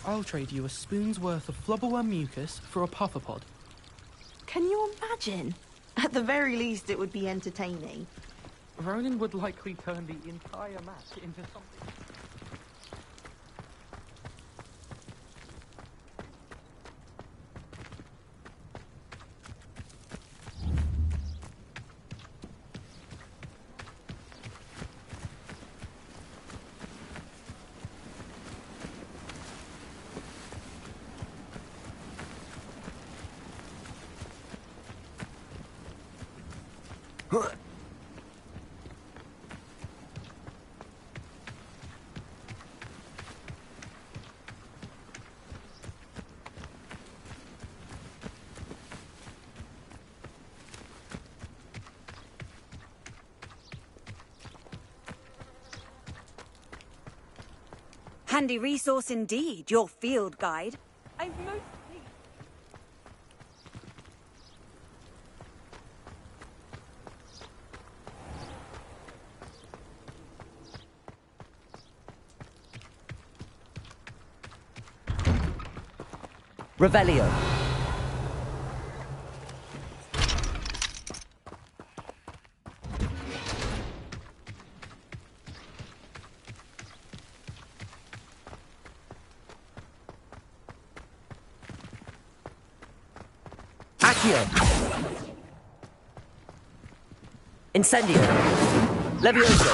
I'll trade you a spoon's worth of flubberworm mucus for a pufferpod. Can you imagine? At the very least, it would be entertaining. Ronan would likely turn the entire match into something. Handy resource indeed, your field guide. I'm most pleased. Revelio. Accio. Incendio. Levioso.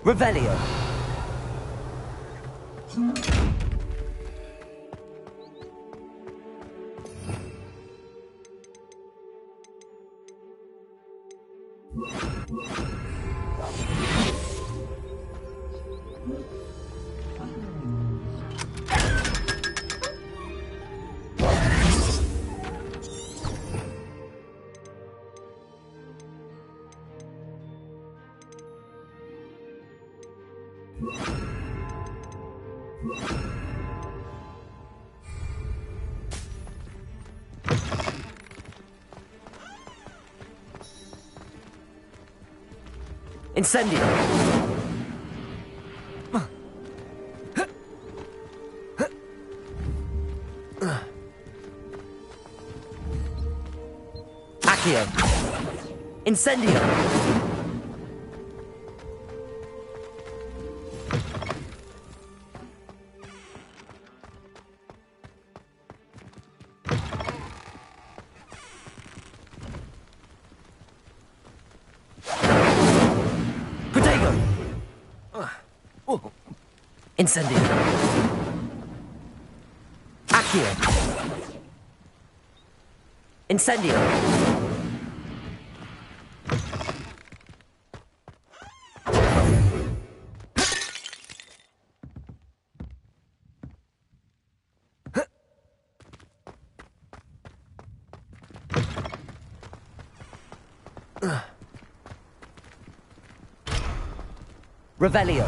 Revelio. Incendio. Accio. Incendio. Incendio. Accio. Incendio. Revelio.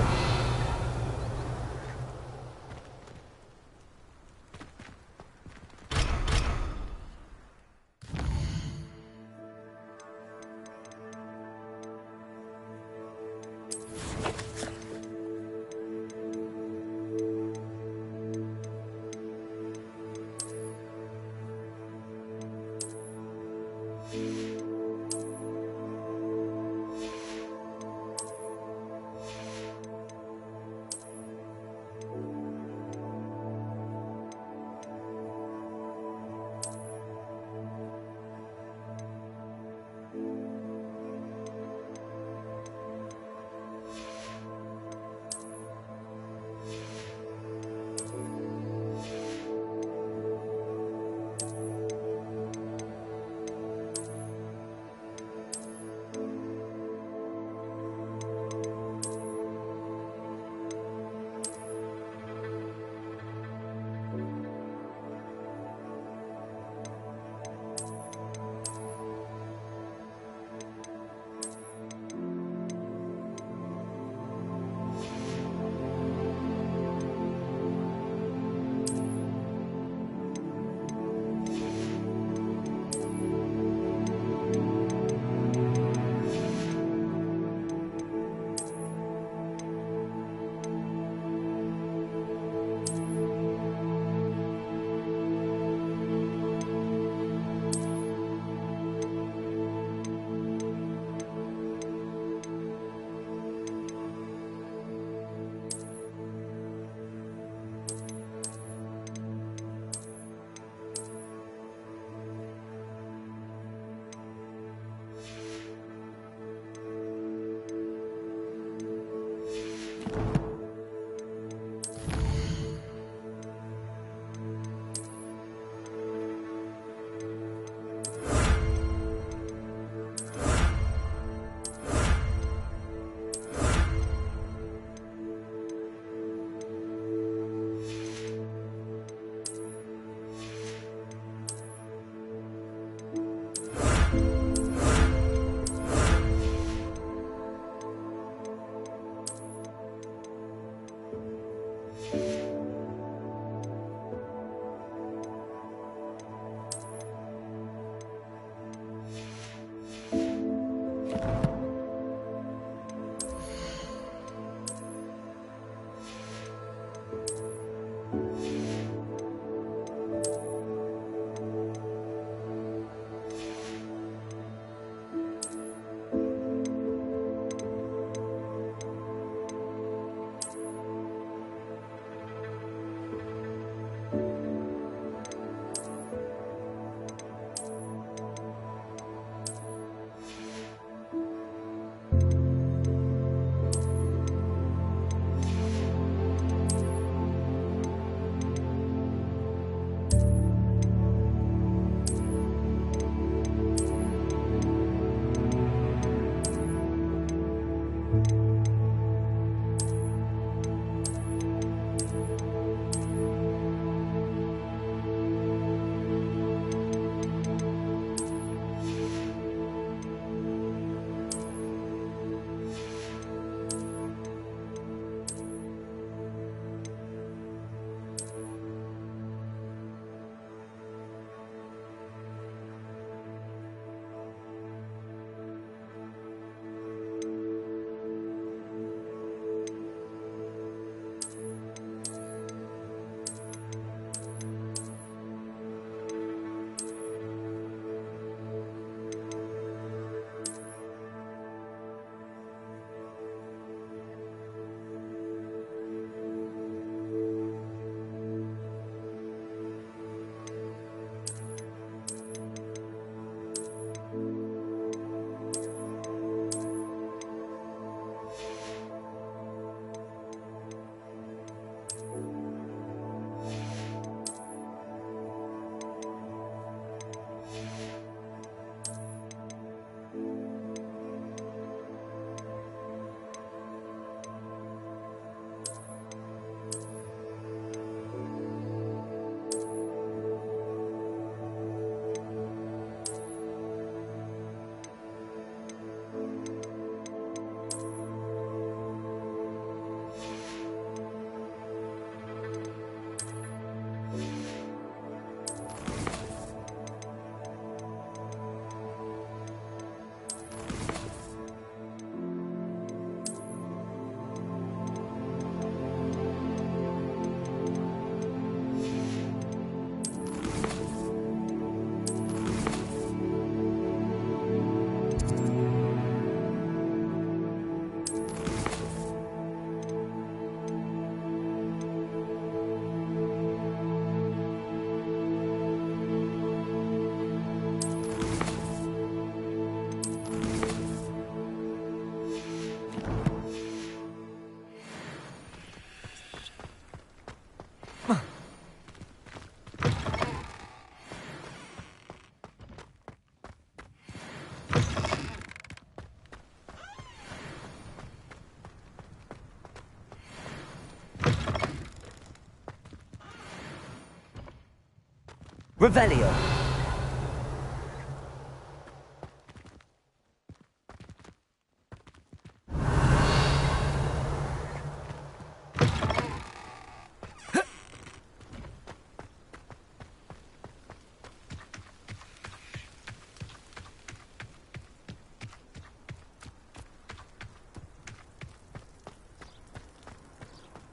Revelio.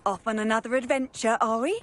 Off on another adventure, are we?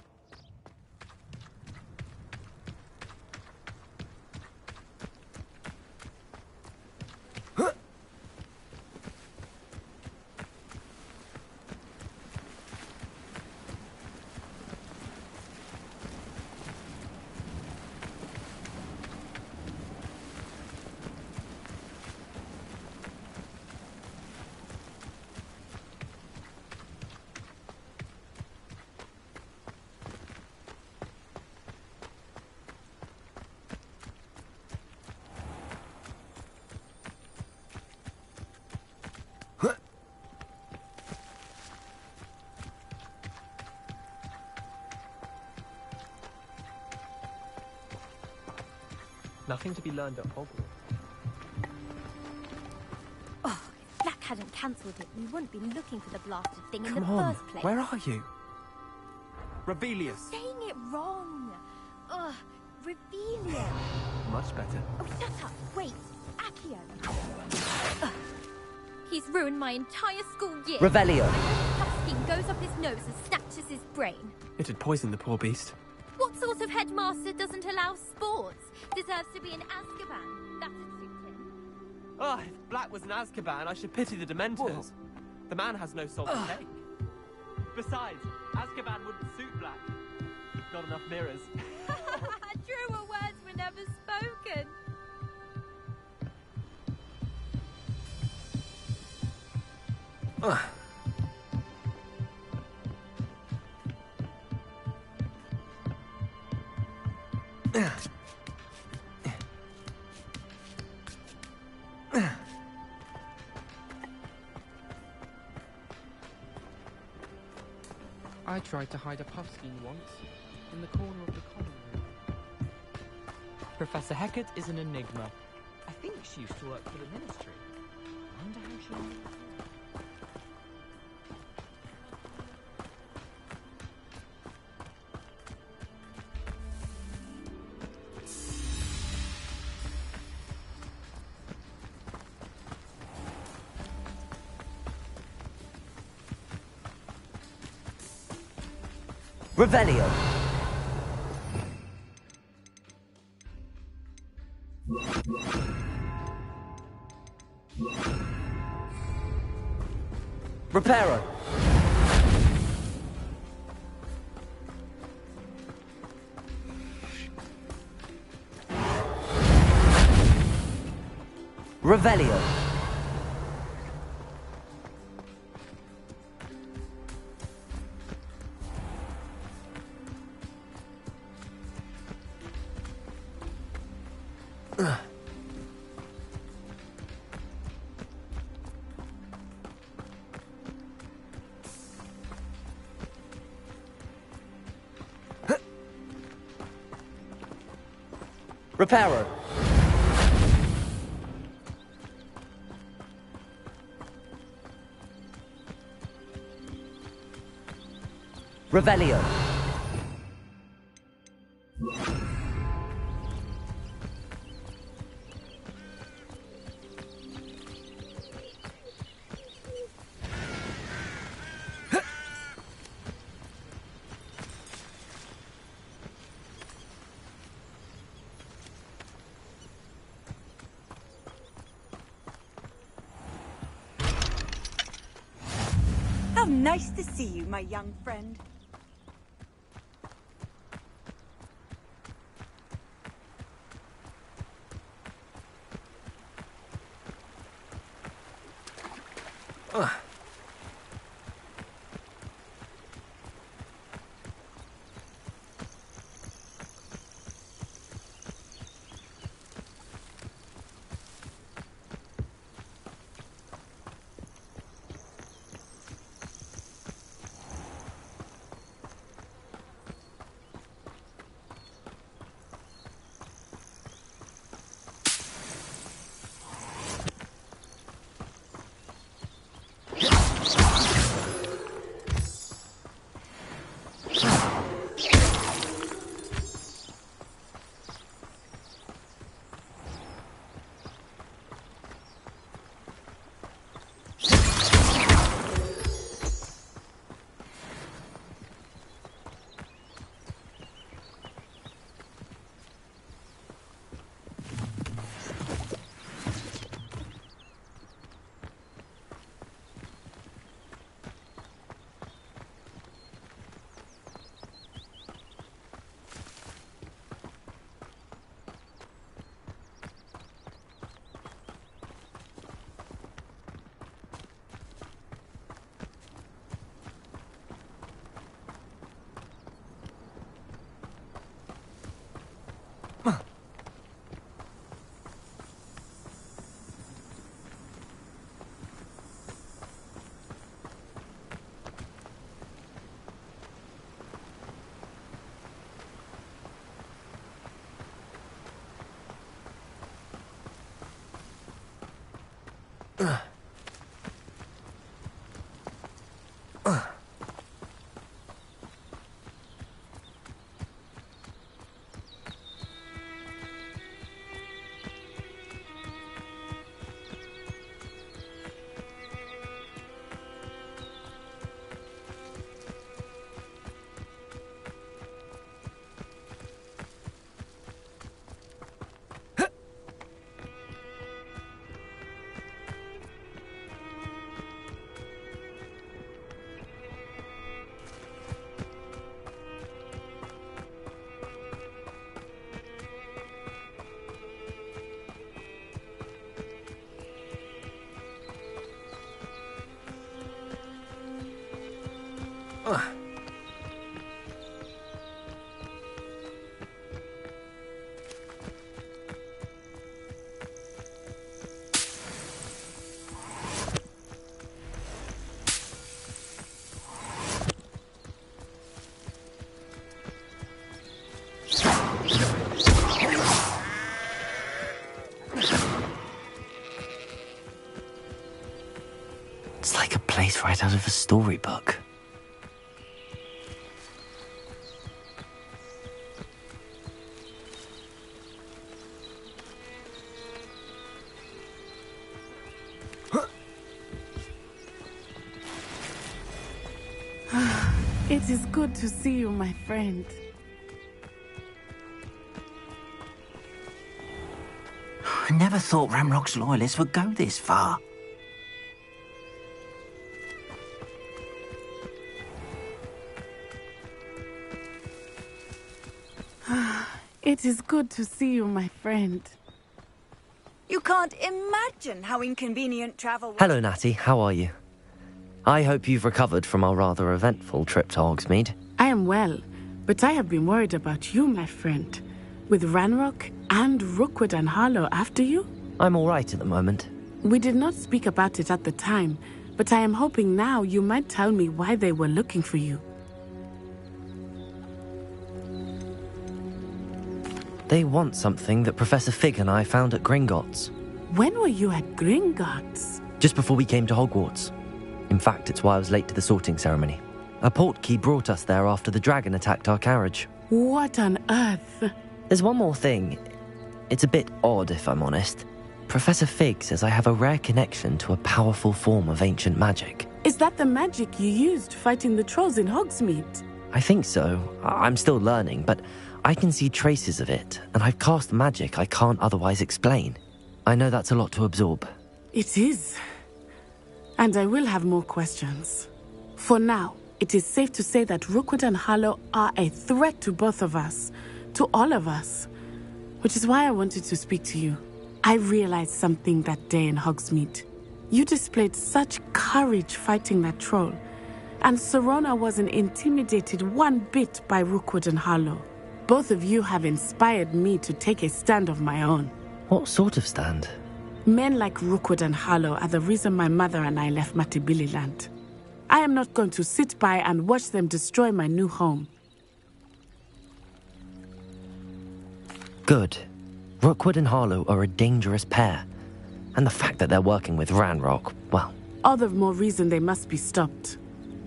Nothing to be learned at Hogwarts. Oh, if Black hadn't cancelled it, we wouldn't be looking for the blasted thing in the Come on, first place. where are you? Rebellious. Saying it wrong. Ugh, Rebellion. Much better. Oh, shut up. Wait, Accio. Ugh. He's ruined my entire school year. Revelio. I hope Puffskein goes up his nose and snatches his brain. It'd poison the poor beast. What sort of headmaster doesn't allow sports? Deserves to be in Azkaban. That'd suit him. Ah, if Black was in Azkaban, I should pity the Dementors. The man has no soul to take. Besides, Azkaban wouldn't suit Black. Not enough mirrors. Truer words were never spoken. I tried to hide a Puffskein once, in the corner of the common room. Professor Hecat is an enigma. I think she used to work for the Ministry. Wonder how she ended up here. Revelio. Reparo. Revelio. Reparo. Revelio. How nice to see you, my young friend. It's like a place right out of a storybook. It is good to see you, my friend. I never thought Ramrock's loyalists would go this far. It is good to see you, my friend. You can't imagine how inconvenient travel was. Hello, Natty. How are you? I hope you've recovered from our rather eventful trip to Hogsmeade. I am well, but I have been worried about you, my friend. With Ranrock and Rookwood and Harlow after you? I'm all right at the moment. We did not speak about it at the time, but I am hoping now you might tell me why they were looking for you. They want something that Professor Fig and I found at Gringotts. When were you at Gringotts? Just before we came to Hogwarts. In fact, it's why I was late to the sorting ceremony. A portkey brought us there after the dragon attacked our carriage. What on earth? There's one more thing. It's a bit odd, if I'm honest. Professor Fig says I have a rare connection to a powerful form of ancient magic. Is that the magic you used fighting the trolls in Hogsmeade? I think so. I'm still learning, but I can see traces of it, and I've cast magic I can't otherwise explain. I know that's a lot to absorb. It is. And I will have more questions. For now, it is safe to say that Rookwood and Harlow are a threat to both of us. To all of us. Which is why I wanted to speak to you. I realized something that day in Hogsmeade. You displayed such courage fighting that troll. And Serona wasn't intimidated one bit by Rookwood and Harlow. Both of you have inspired me to take a stand of my own. What sort of stand? Men like Rookwood and Harlow are the reason my mother and I left Matibililand. I am not going to sit by and watch them destroy my new home. Good. Rookwood and Harlow are a dangerous pair. And the fact that they're working with Ranrock, well... All the more reason they must be stopped.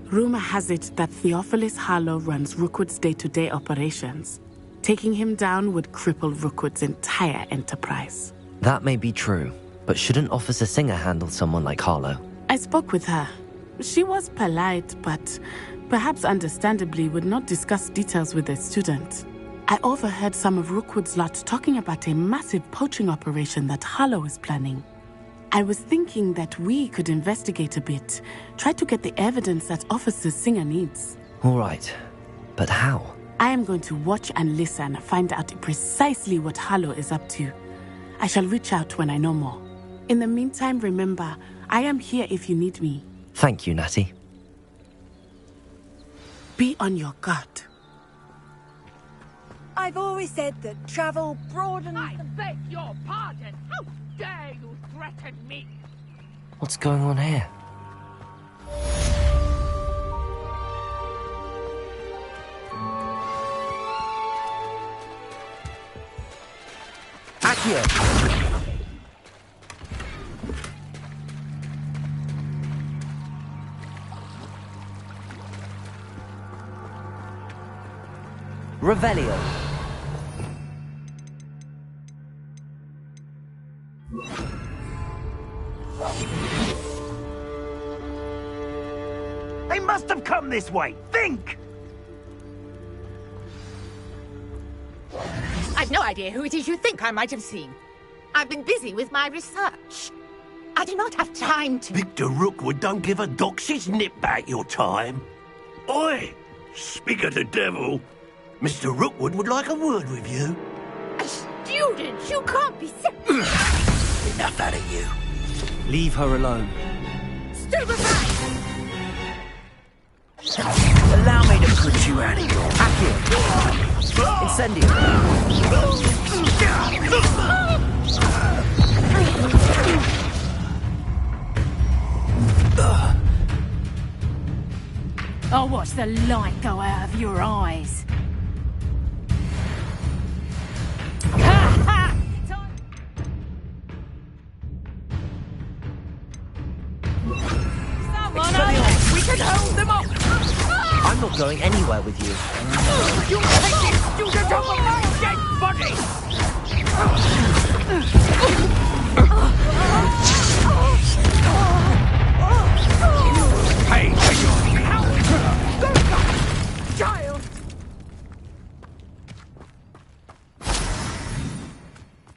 Rumor has it that Theophilus Harlow runs Rookwood's day-to-day operations. Taking him down would cripple Rookwood's entire enterprise. That may be true, but shouldn't Officer Singer handle someone like Harlow? I spoke with her. She was polite, but perhaps understandably would not discuss details with a student. I overheard some of Rookwood's lot talking about a massive poaching operation that Harlow is planning. I was thinking that we could investigate a bit, try to get the evidence that Officer Singer needs. All right, but how? I am going to watch and listen, find out precisely what Harlow is up to. I shall reach out when I know more. In the meantime, remember, I am here if you need me. Thank you, Natty. Be on your guard. I've always said that travel broadens... I beg your pardon! How dare you threaten me? What's going on here? Accio! Revelio. They must have come this way. Think! I've no idea who it is you think I might have seen. I've been busy with my research. I do not have time to... Victor Rookwood don't give a doxy's nip back your time. Oi! Speak of the devil. Mr. Rookwood would like a word with you. A student? You can't be so... Enough out of you. Leave her alone. Stupefy! Allow me to put you out of your... Accio. Incendio. I'll watch the light go out of your eyes. Someone else! We can hold them off! I'm not going anywhere with you. You take this student off of my dead body! Hey, Child!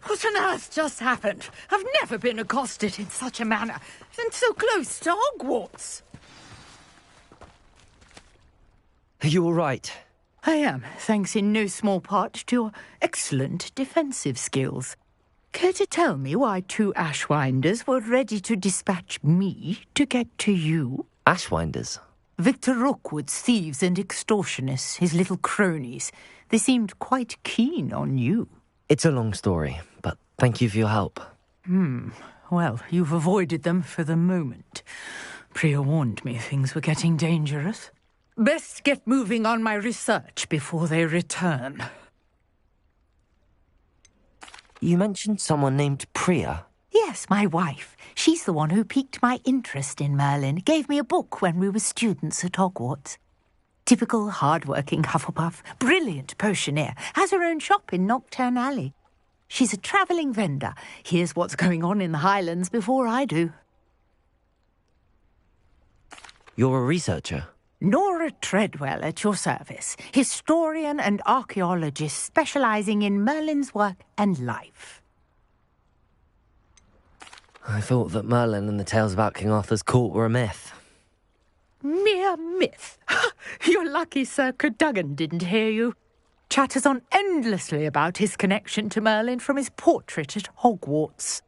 What on earth just happened? I've never been accosted in such a manner, and so close to Hogwarts. Are you all right? I am, thanks in no small part to your excellent defensive skills. Care to tell me why 2 Ashwinders were ready to dispatch me to get to you? Ashwinders? Victor Rookwood's thieves and extortionists, his little cronies. They seemed quite keen on you. It's a long story, but thank you for your help. Well, you've avoided them for the moment. Priya warned me things were getting dangerous. Best get moving on my research before they return. You mentioned someone named Priya. Yes, my wife. She's the one who piqued my interest in Merlin. Gave me a book when we were students at Hogwarts. Typical hard-working Hufflepuff, brilliant potioneer, has her own shop in Knockturn Alley. She's a travelling vendor. Hears what's going on in the Highlands before I do. You're a researcher? Nora Treadwell at your service, historian and archaeologist specialising in Merlin's work and life. I thought that Merlin and the tales about King Arthur's court were a myth. Mere myth. You're lucky Sir Cadogan didn't hear you. Chatters on endlessly about his connection to Merlin from his portrait at Hogwarts.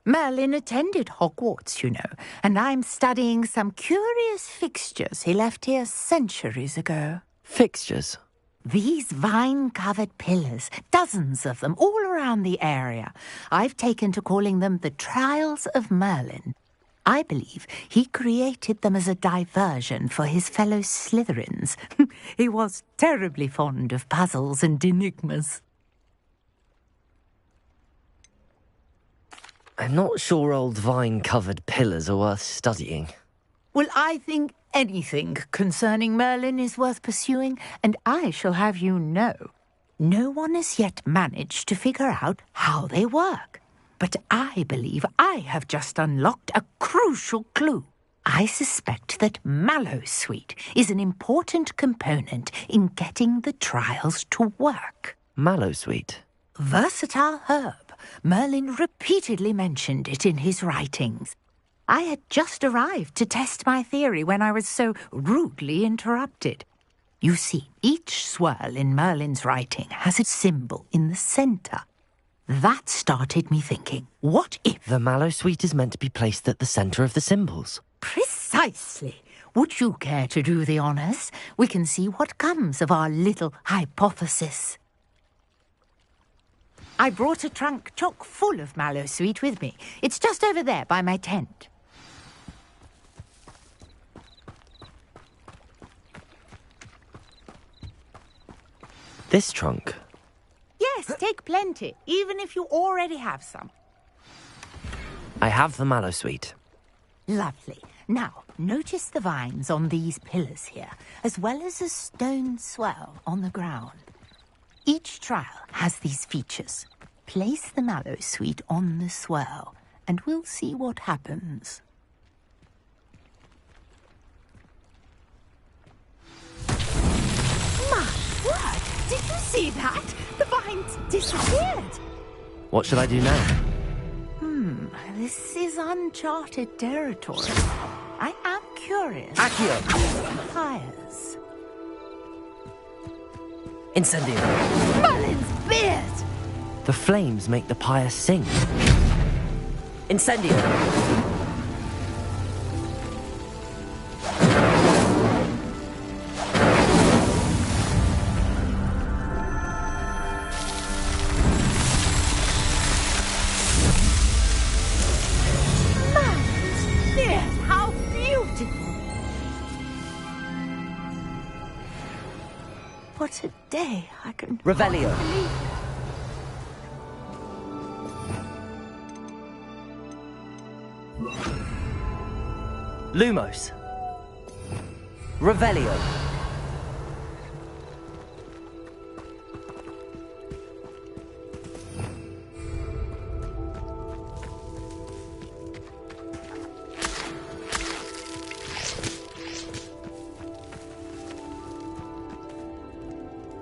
Merlin attended Hogwarts, you know, and I'm studying some curious fixtures he left here centuries ago. Fixtures? These vine-covered pillars, dozens of them, all around the area. I've taken to calling them the Trials of Merlin. I believe he created them as a diversion for his fellow Slytherins. He was terribly fond of puzzles and enigmas. I'm not sure old vine-covered pillars are worth studying. Well, I think anything concerning Merlin is worth pursuing, and I shall have you know, no one has yet managed to figure out how they work. But I believe I have just unlocked a crucial clue. I suspect that Mallowsweet is an important component in getting the trials to work. Mallowsweet? Versatile herb. Merlin repeatedly mentioned it in his writings. I had just arrived to test my theory when I was so rudely interrupted. You see, each swirl in Merlin's writing has a symbol in the centre. That started me thinking, what if... The Mallowsweet is meant to be placed at the centre of the symbols. Precisely. Would you care to do the honours? We can see what comes of our little hypothesis. I brought a trunk chock full of Mallowsweet with me. It's just over there by my tent. This trunk? Yes, take plenty, even if you already have some. I have the Mallowsweet. Lovely. Now, notice the vines on these pillars here, as well as a stone swell on the ground. Each trial has these features. Place the mallow sweet on the swirl, and we'll see what happens. My word! Did you see that? The vines disappeared! What should I do now? This is uncharted territory. I am curious. Accio! Fires. Incendio! Merlin's beard! The flames make the pyre sing. Incendio! How beautiful! What a day. I can Revelio. hardly believe. Lumos. Revelio.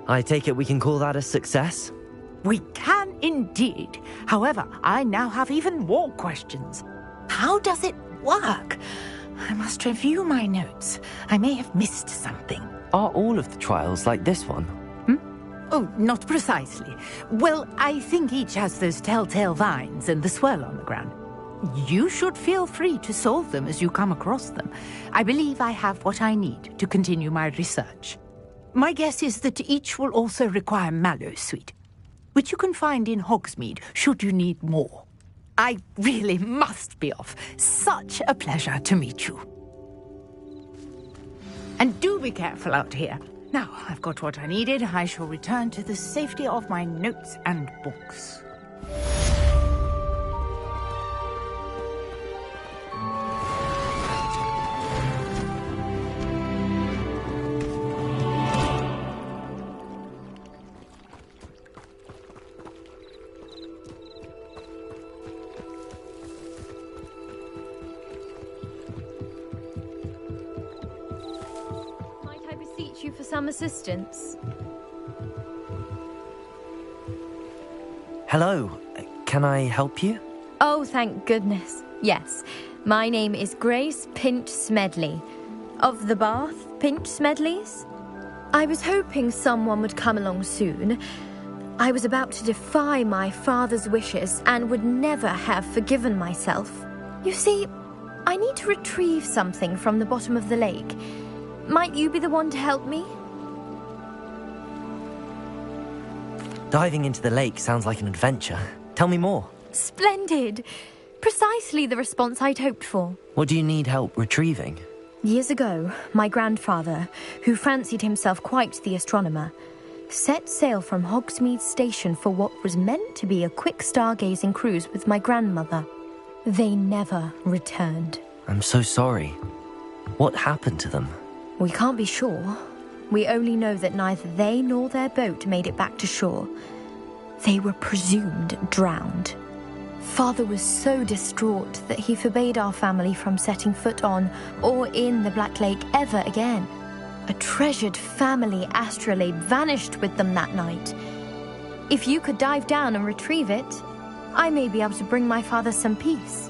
I take it we can call that a success? We can indeed. However, I now have even more questions. How does it work? I must review my notes. I may have missed something. Are all of the trials like this one? Oh, not precisely. Well, I think each has those telltale vines and the swirl on the ground. You should feel free to solve them as you come across them. I believe I have what I need to continue my research. My guess is that each will also require mallow sweet, which you can find in Hogsmeade should you need more. I really must be off. Such a pleasure to meet you. And do be careful out here. Now, I've got what I needed. I shall return to the safety of my notes and books. You for some assistance. Hello. Can I help you? Oh, thank goodness. Yes. My name is Grace Pinch Smedley. Of the Bath Pinch Smedleys? I was hoping someone would come along soon. I was about to defy my father's wishes and would never have forgiven myself. You see, I need to retrieve something from the bottom of the lake. Might you be the one to help me? Diving into the lake sounds like an adventure. Tell me more. Splendid! Precisely the response I'd hoped for. What do you need help retrieving? Years ago, my grandfather, who fancied himself quite the astronomer, set sail from Hogsmeade Station for what was meant to be a quick stargazing cruise with my grandmother. They never returned. I'm so sorry. What happened to them? We can't be sure. We only know that neither they nor their boat made it back to shore. They were presumed drowned. Father was so distraught that he forbade our family from setting foot on or in the Black Lake ever again. A treasured family astrolabe vanished with them that night. If you could dive down and retrieve it, I may be able to bring my father some peace.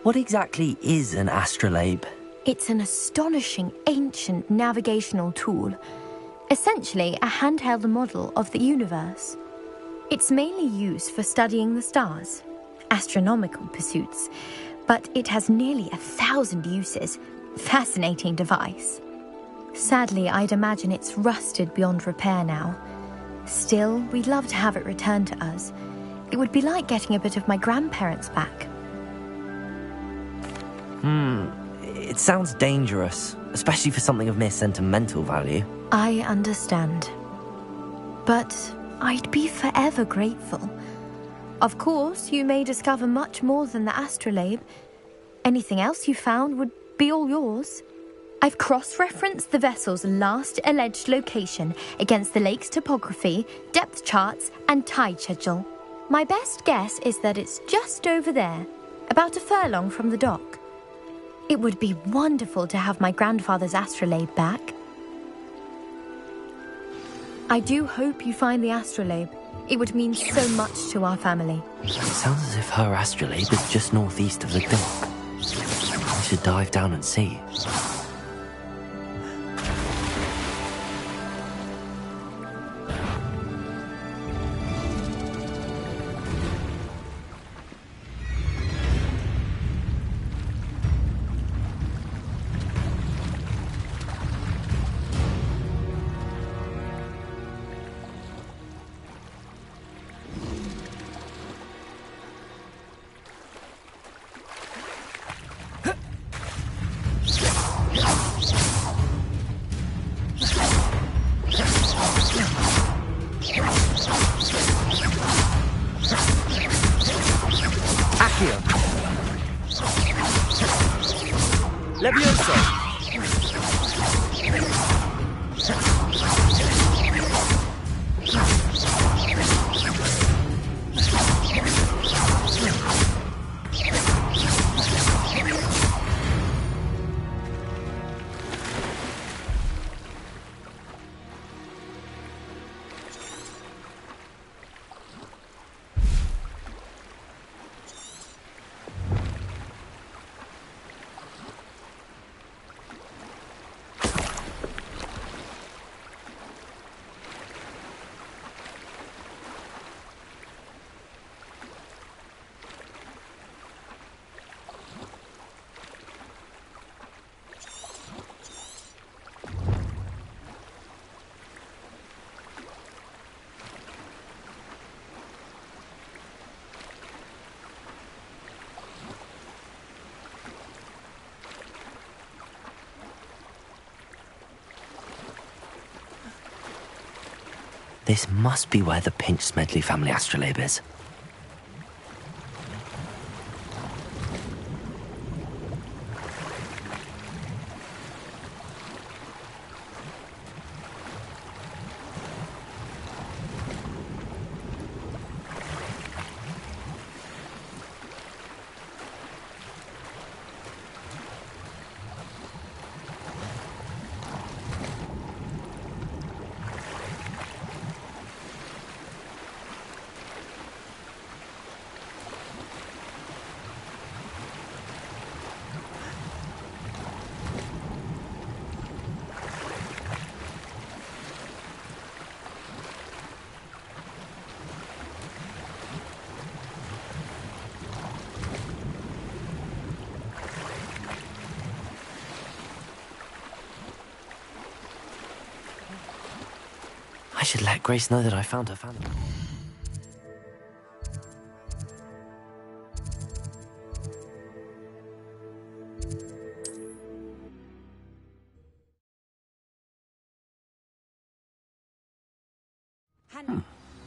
What exactly is an astrolabe? It's an astonishing ancient navigational tool. Essentially, a handheld model of the universe. It's mainly used for studying the stars, astronomical pursuits, but it has nearly 1,000 uses. Fascinating device. Sadly, I'd imagine it's rusted beyond repair now. Still, we'd love to have it returned to us. It would be like getting a bit of my grandparents back. It sounds dangerous, especially for something of mere sentimental value. I understand. But I'd be forever grateful. Of course, you may discover much more than the astrolabe. Anything else you found would be all yours. I've cross-referenced the vessel's last alleged location against the lake's topography, depth charts, and tide schedule. My best guess is that it's just over there, about a furlong from the dock. It would be wonderful to have my grandfather's astrolabe back. I do hope you find the astrolabe. It would mean so much to our family. It sounds as if her astrolabe is just northeast of the dock. I should dive down and see. Levioso! This must be where the Pinch Smedley family astrolabe is. I should let Grace know that I found her family.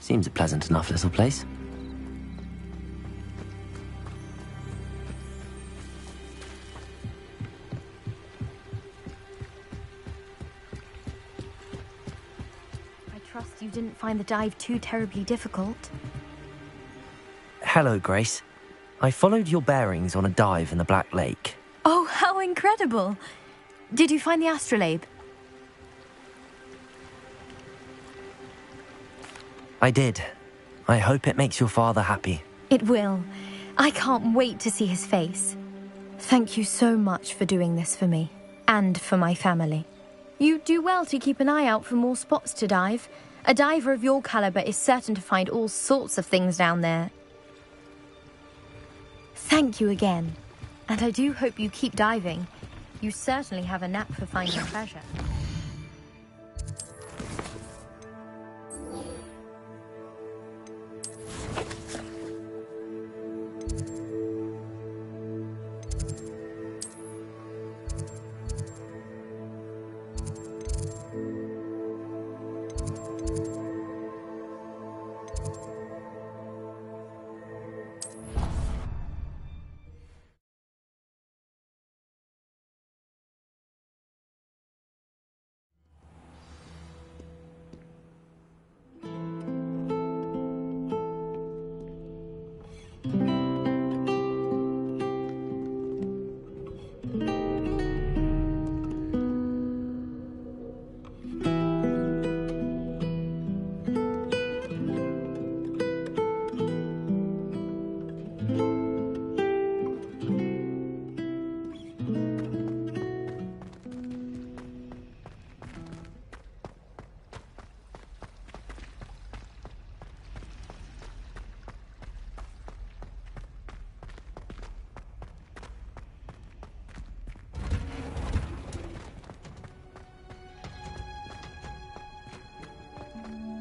Seems a pleasant enough little place. Trust you didn't find the dive too terribly difficult. Hello, Grace. I followed your bearings on a dive in the Black Lake. Oh, how incredible! Did you find the astrolabe? I did. I hope it makes your father happy. It will. I can't wait to see his face. Thank you so much for doing this for me, and for my family. You do well to keep an eye out for more spots to dive. A diver of your caliber is certain to find all sorts of things down there. Thank you again. And I do hope you keep diving. You certainly have a knack for finding treasure.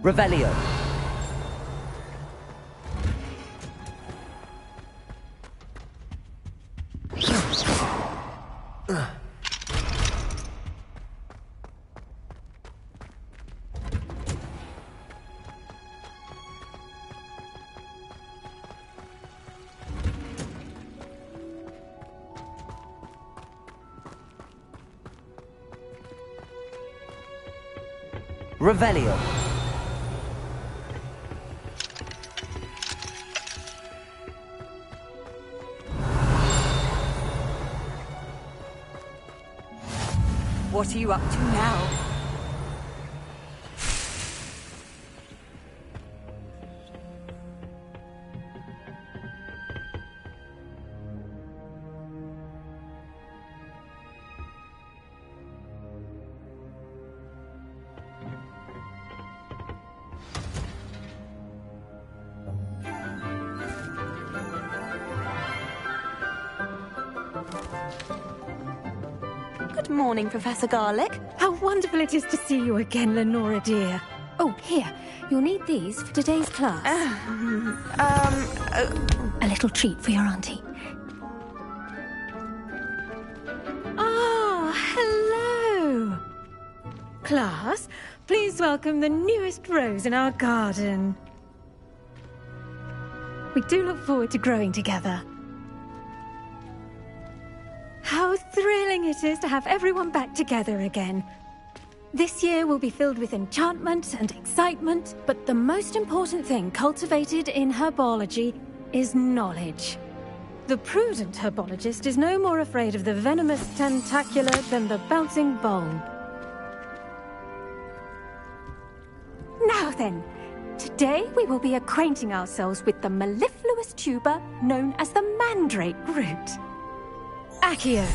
Revelio. Revelio. What are you up to now? Good morning, Professor Garlic. How wonderful it is to see you again, Lenora dear. Oh, here. You'll need these for today's class. A little treat for your auntie. Ah, hello. Class, please welcome the newest rose in our garden. We do look forward to growing together. How thrilling it is to have everyone back together again. This year will be filled with enchantment and excitement, but the most important thing cultivated in herbology is knowledge. The prudent herbologist is no more afraid of the venomous tentacula than the bouncing bulb. Now then, today we will be acquainting ourselves with the mellifluous tuber known as the mandrake root. Accio.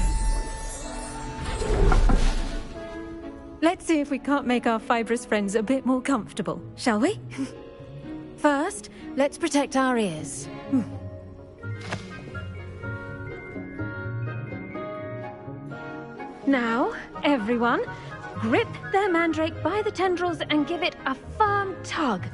Let's see if we can't make our fibrous friends a bit more comfortable, shall we? First, let's protect our ears. Now, everyone, grip their mandrake by the tendrils and give it a firm tug.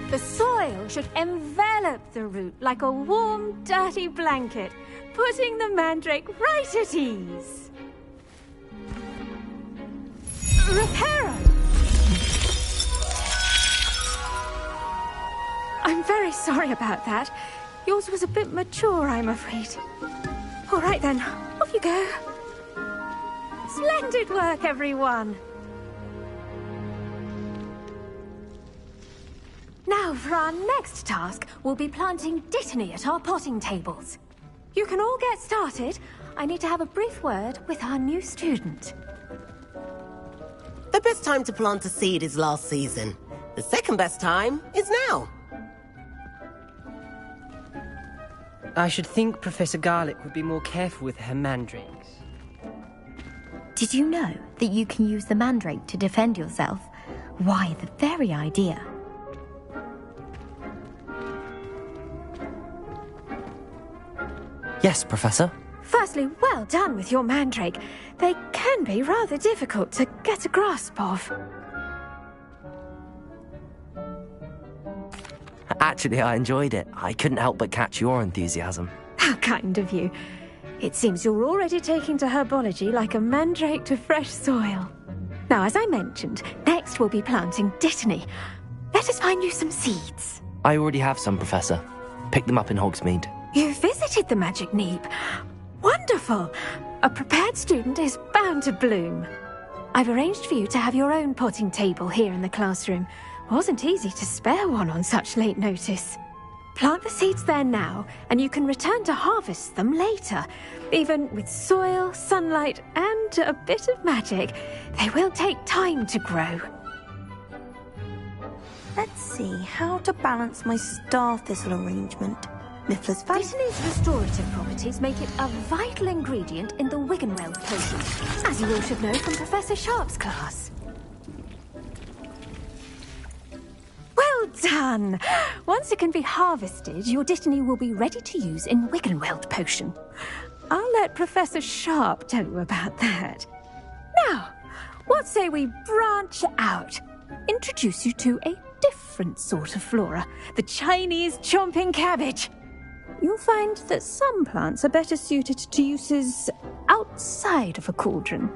The soil should envelop the root like a warm, dirty blanket, putting the mandrake right at ease. Reparo! I'm very sorry about that. Yours was a bit mature, I'm afraid. All right then, off you go. Splendid work, everyone. Now, for our next task, we'll be planting dittany at our potting tables. You can all get started. I need to have a brief word with our new student. The best time to plant a seed is last season. The second best time is now. I should think Professor Garlic would be more careful with her mandrakes. Did you know that you can use the mandrake to defend yourself? Why, the very idea. Yes, Professor. Firstly, well done with your mandrake. They can be rather difficult to get a grasp of. Actually, I enjoyed it. I couldn't help but catch your enthusiasm. How kind of you. It seems you're already taking to herbology like a mandrake to fresh soil. Now, as I mentioned, next we'll be planting dittany. Let us find you some seeds. I already have some, Professor. Pick them up in Hogsmeade. You visited the Magic Neep. Wonderful! A prepared student is bound to bloom. I've arranged for you to have your own potting table here in the classroom. Wasn't easy to spare one on such late notice. Plant the seeds there now, and you can return to harvest them later. Even with soil, sunlight, and a bit of magic, they will take time to grow. Let's see how to balance my star thistle arrangement. Niffler's fan. Dittany's restorative properties make it a vital ingredient in the Wiggenweld potion, as you all should know from Professor Sharp's class. Well done! Once it can be harvested, your Dittany will be ready to use in Wiggenweld potion. I'll let Professor Sharp tell you about that. Now, what say we branch out? Introduce you to a different sort of flora, the Chinese chomping cabbage. You'll find that some plants are better suited to uses outside of a cauldron.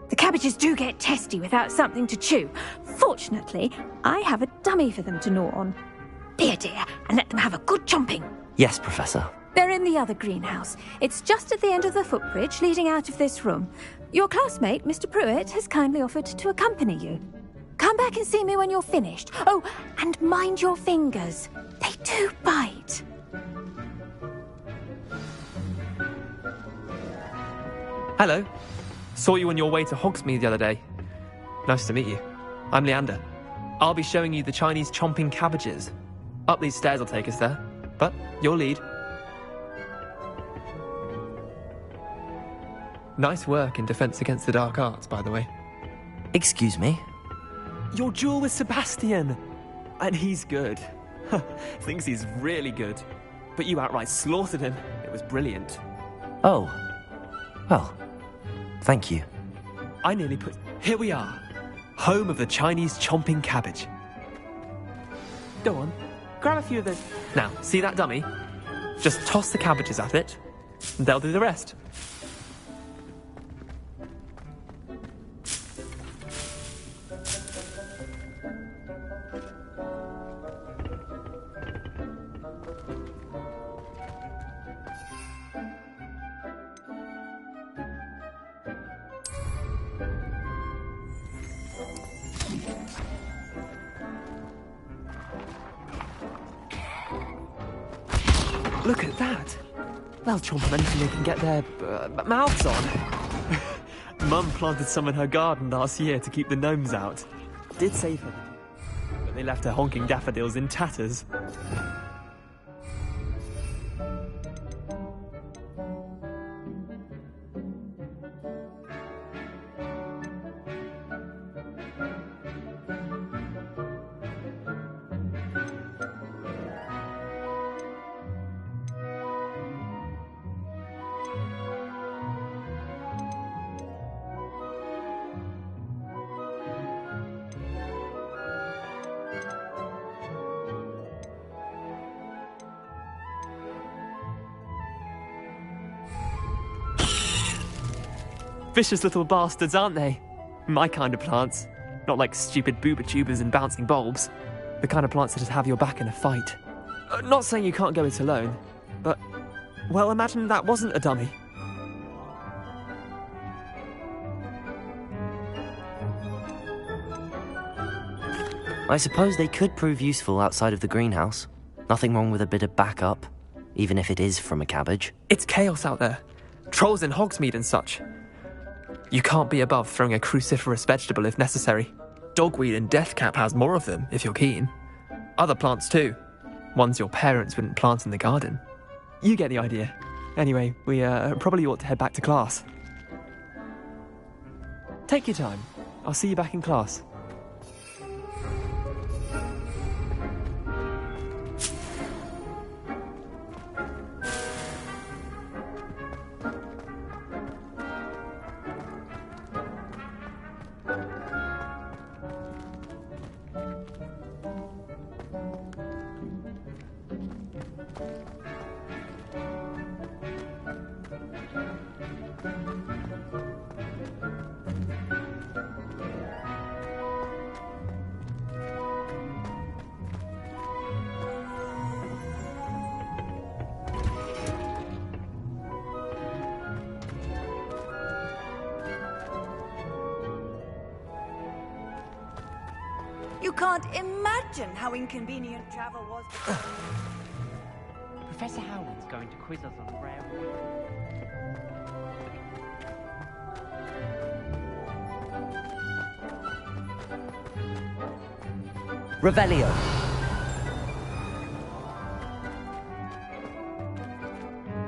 The cabbages do get testy without something to chew. Fortunately, I have a dummy for them to gnaw on. Be a dear and let them have a good chomping. Yes, Professor. They're in the other greenhouse. It's just at the end of the footbridge leading out of this room. Your classmate, Mr. Pruitt, has kindly offered to accompany you. Come back and see me when you're finished. Oh, and mind your fingers. They do bite. Hello. Saw you on your way to Hogsmeade the other day. Nice to meet you. I'm Leander. I'll be showing you the Chinese chomping cabbages. Up these stairs will take us there, but you'll lead. Nice work in Defense Against the Dark Arts, by the way. Excuse me? Your duel with Sebastian! And he's good. Thinks he's really good. But you outright slaughtered him. It was brilliant. Oh. Well, thank you. I nearly put... Here we are. Home of the Chinese chomping cabbage. Go on. Grab a few of those. Now, see that dummy? Just toss the cabbages at it, and they'll do the rest. Look at that. They'll chomp on anything they can get their mouths on. Mum planted some in her garden last year to keep the gnomes out. Did save her, but they left her honking daffodils in tatters. Vicious little bastards, aren't they? My kind of plants. Not like stupid booba tubers and bouncing bulbs. The kind of plants that just have your back in a fight. Not saying you can't go it alone, but... Well, imagine that wasn't a dummy. I suppose they could prove useful outside of the greenhouse. Nothing wrong with a bit of backup, even if it is from a cabbage. It's chaos out there. Trolls in Hogsmeade and such. You can't be above throwing a cruciferous vegetable if necessary. Dogweed and deathcap has more of them, if you're keen. Other plants too. Ones your parents wouldn't plant in the garden. You get the idea. Anyway, we probably ought to head back to class. Take your time. I'll see you back in class. You can't imagine how inconvenient travel was. Professor Howland's going to quiz us on rare. Revelio.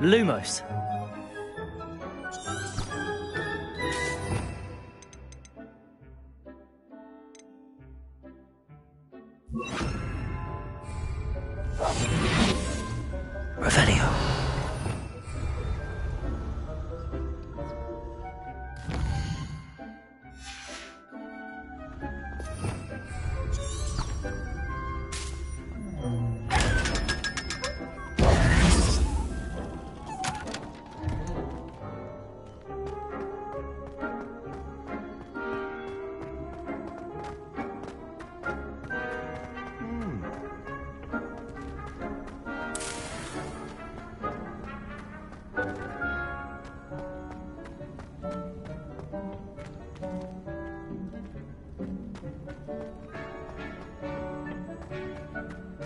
Lumos. Revelio.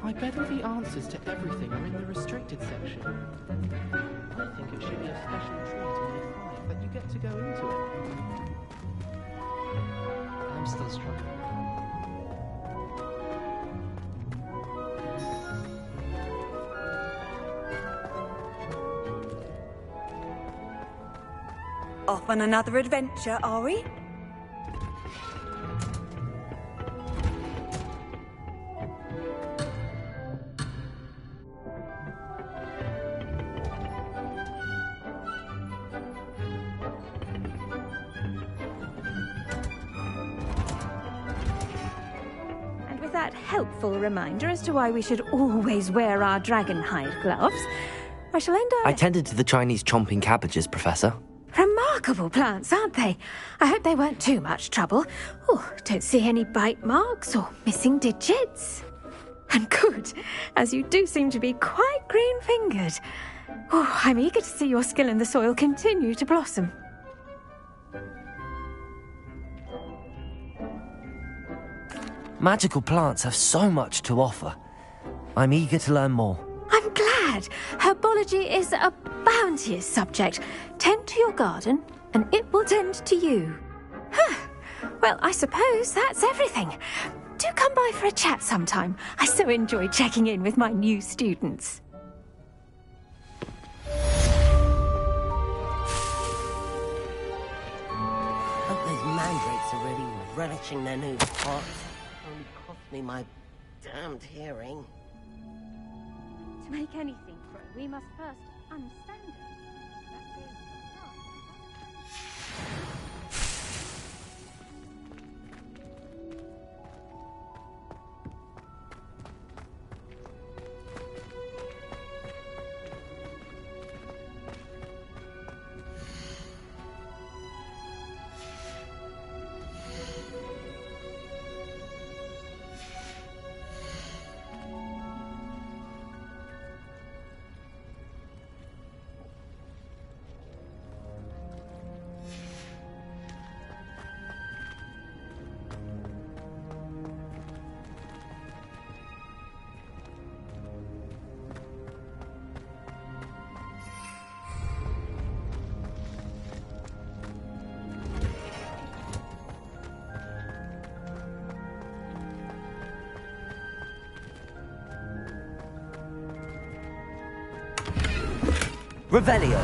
I bet all the answers to everything are in the restricted section. I think it should be a special treat in year 5 that you get to go into it. I'm still struggling. Off on another adventure, are we? And with that helpful reminder as to why we should always wear our dragon hide gloves, I shall end up... I tended to the Chinese chomping cabbages, Professor. Remarkable plants, aren't they? I hope they weren't too much trouble. Oh, don't see any bite marks or missing digits. And good, as you do seem to be quite green-fingered. Oh, I'm eager to see your skill in the soil continue to blossom. Magical plants have so much to offer. I'm eager to learn more. I'm glad. Herbology is a bounteous subject. Tend to your garden, and it will tend to you. Well, I suppose that's everything. Do come by for a chat sometime. I so enjoy checking in with my new students. Hope those mandrakes are really relishing their new pots. Only cost me my damned hearing. To make anything grow, we must first understand it. That goes Revelio.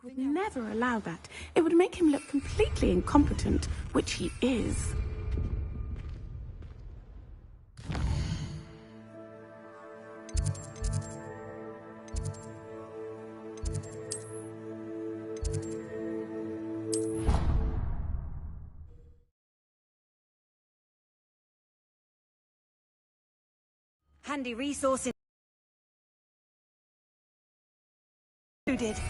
Would never allow that. It would make him look completely incompetent, which he is. Handy resource included.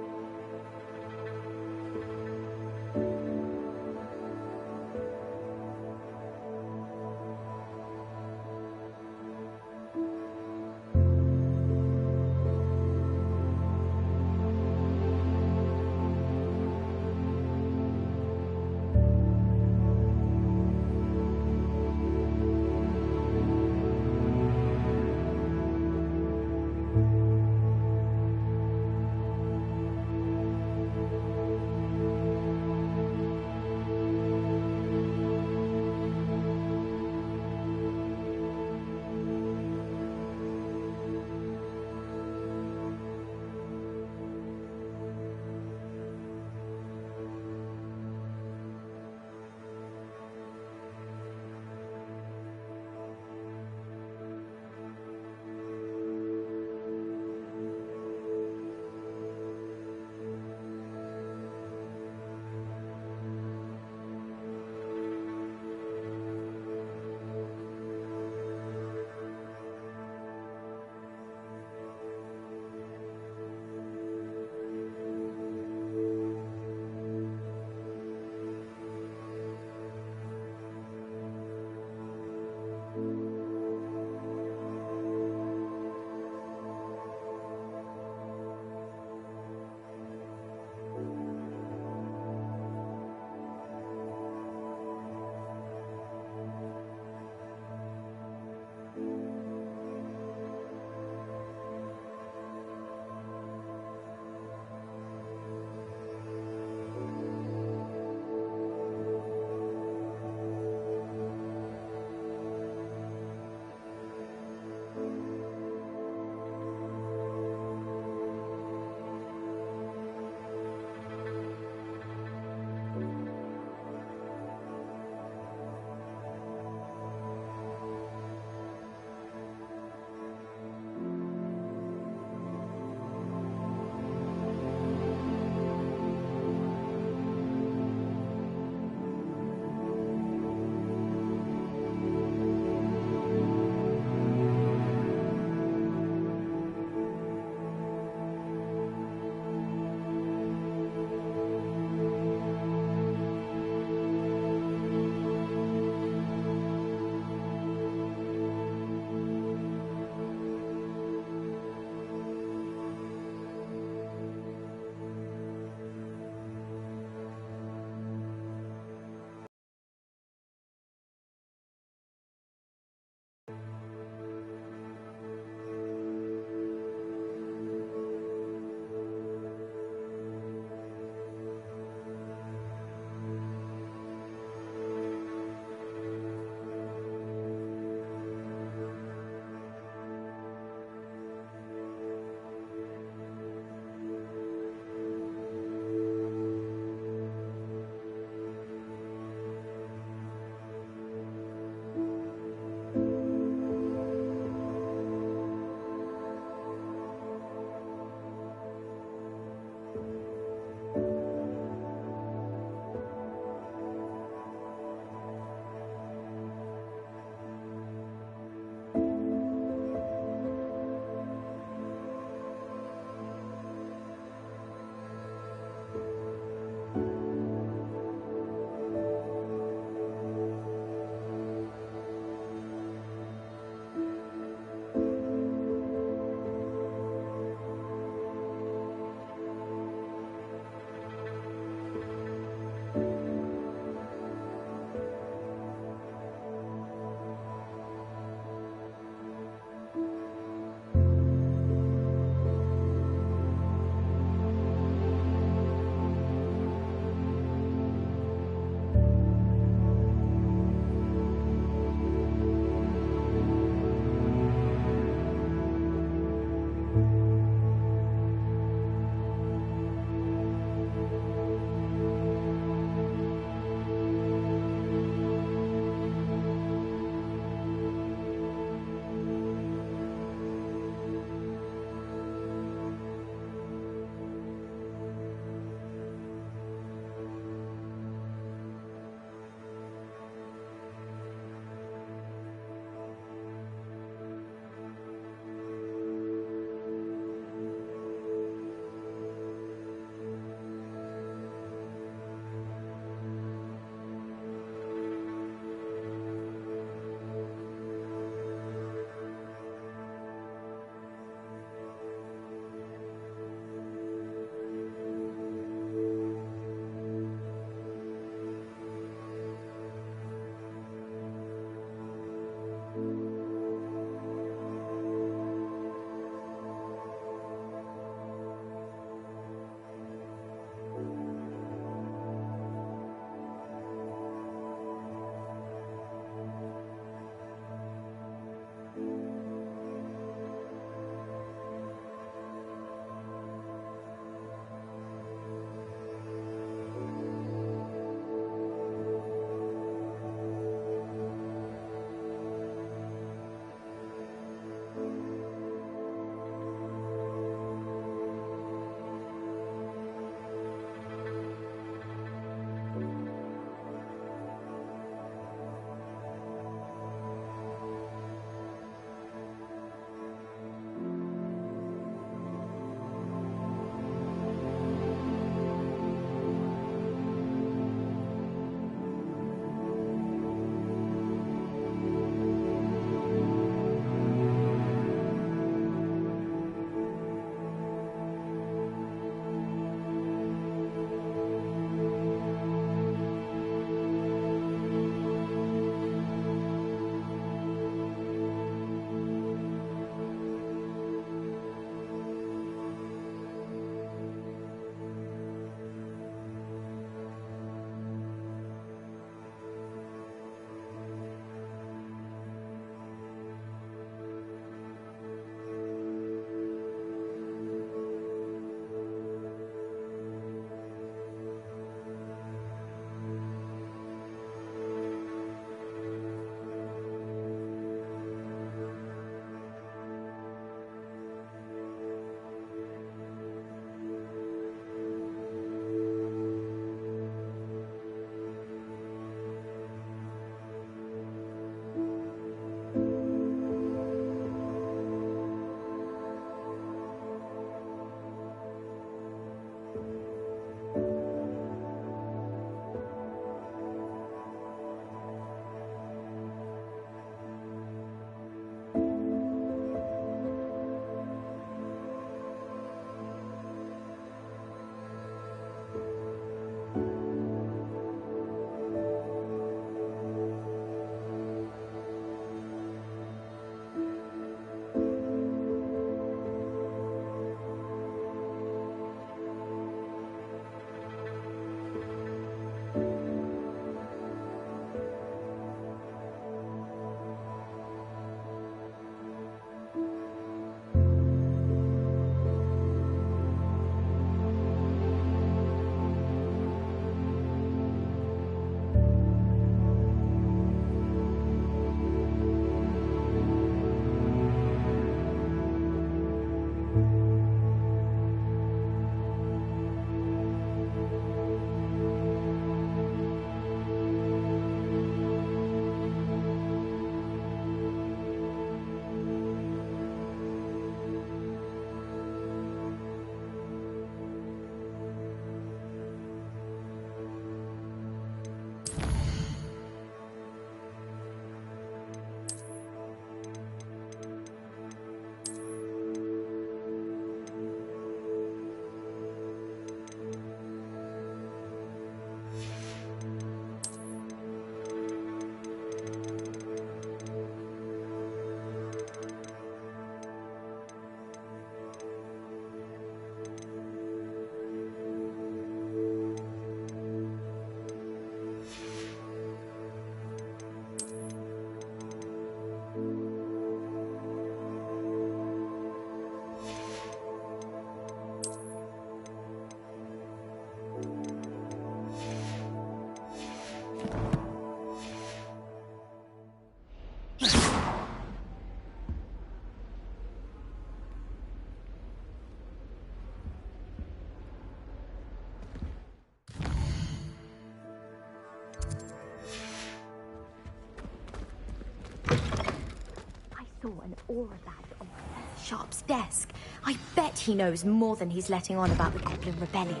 saw an aura badge on Professor Sharp's desk. I bet he knows more than he's letting on about the Goblin Rebellion.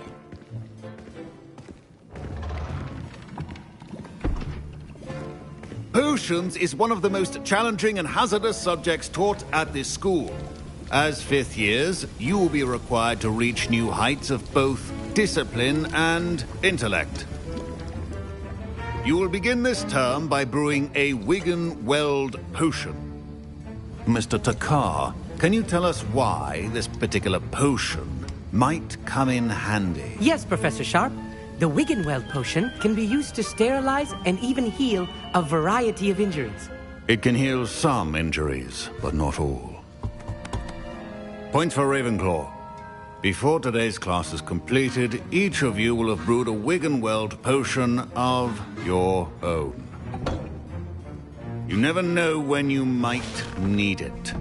Potions is one of the most challenging and hazardous subjects taught at this school. As fifth years, you will be required to reach new heights of both discipline and intellect. You will begin this term by brewing a Wiggenweld potion. Mr. Takar, can you tell us why this particular potion might come in handy? Yes, Professor Sharp. The Wiggenweld potion can be used to sterilize and even heal a variety of injuries. It can heal some injuries, but not all. Points for Ravenclaw. Before today's class is completed, each of you will have brewed a Wiggenweld potion of your own. You never know when you might need it.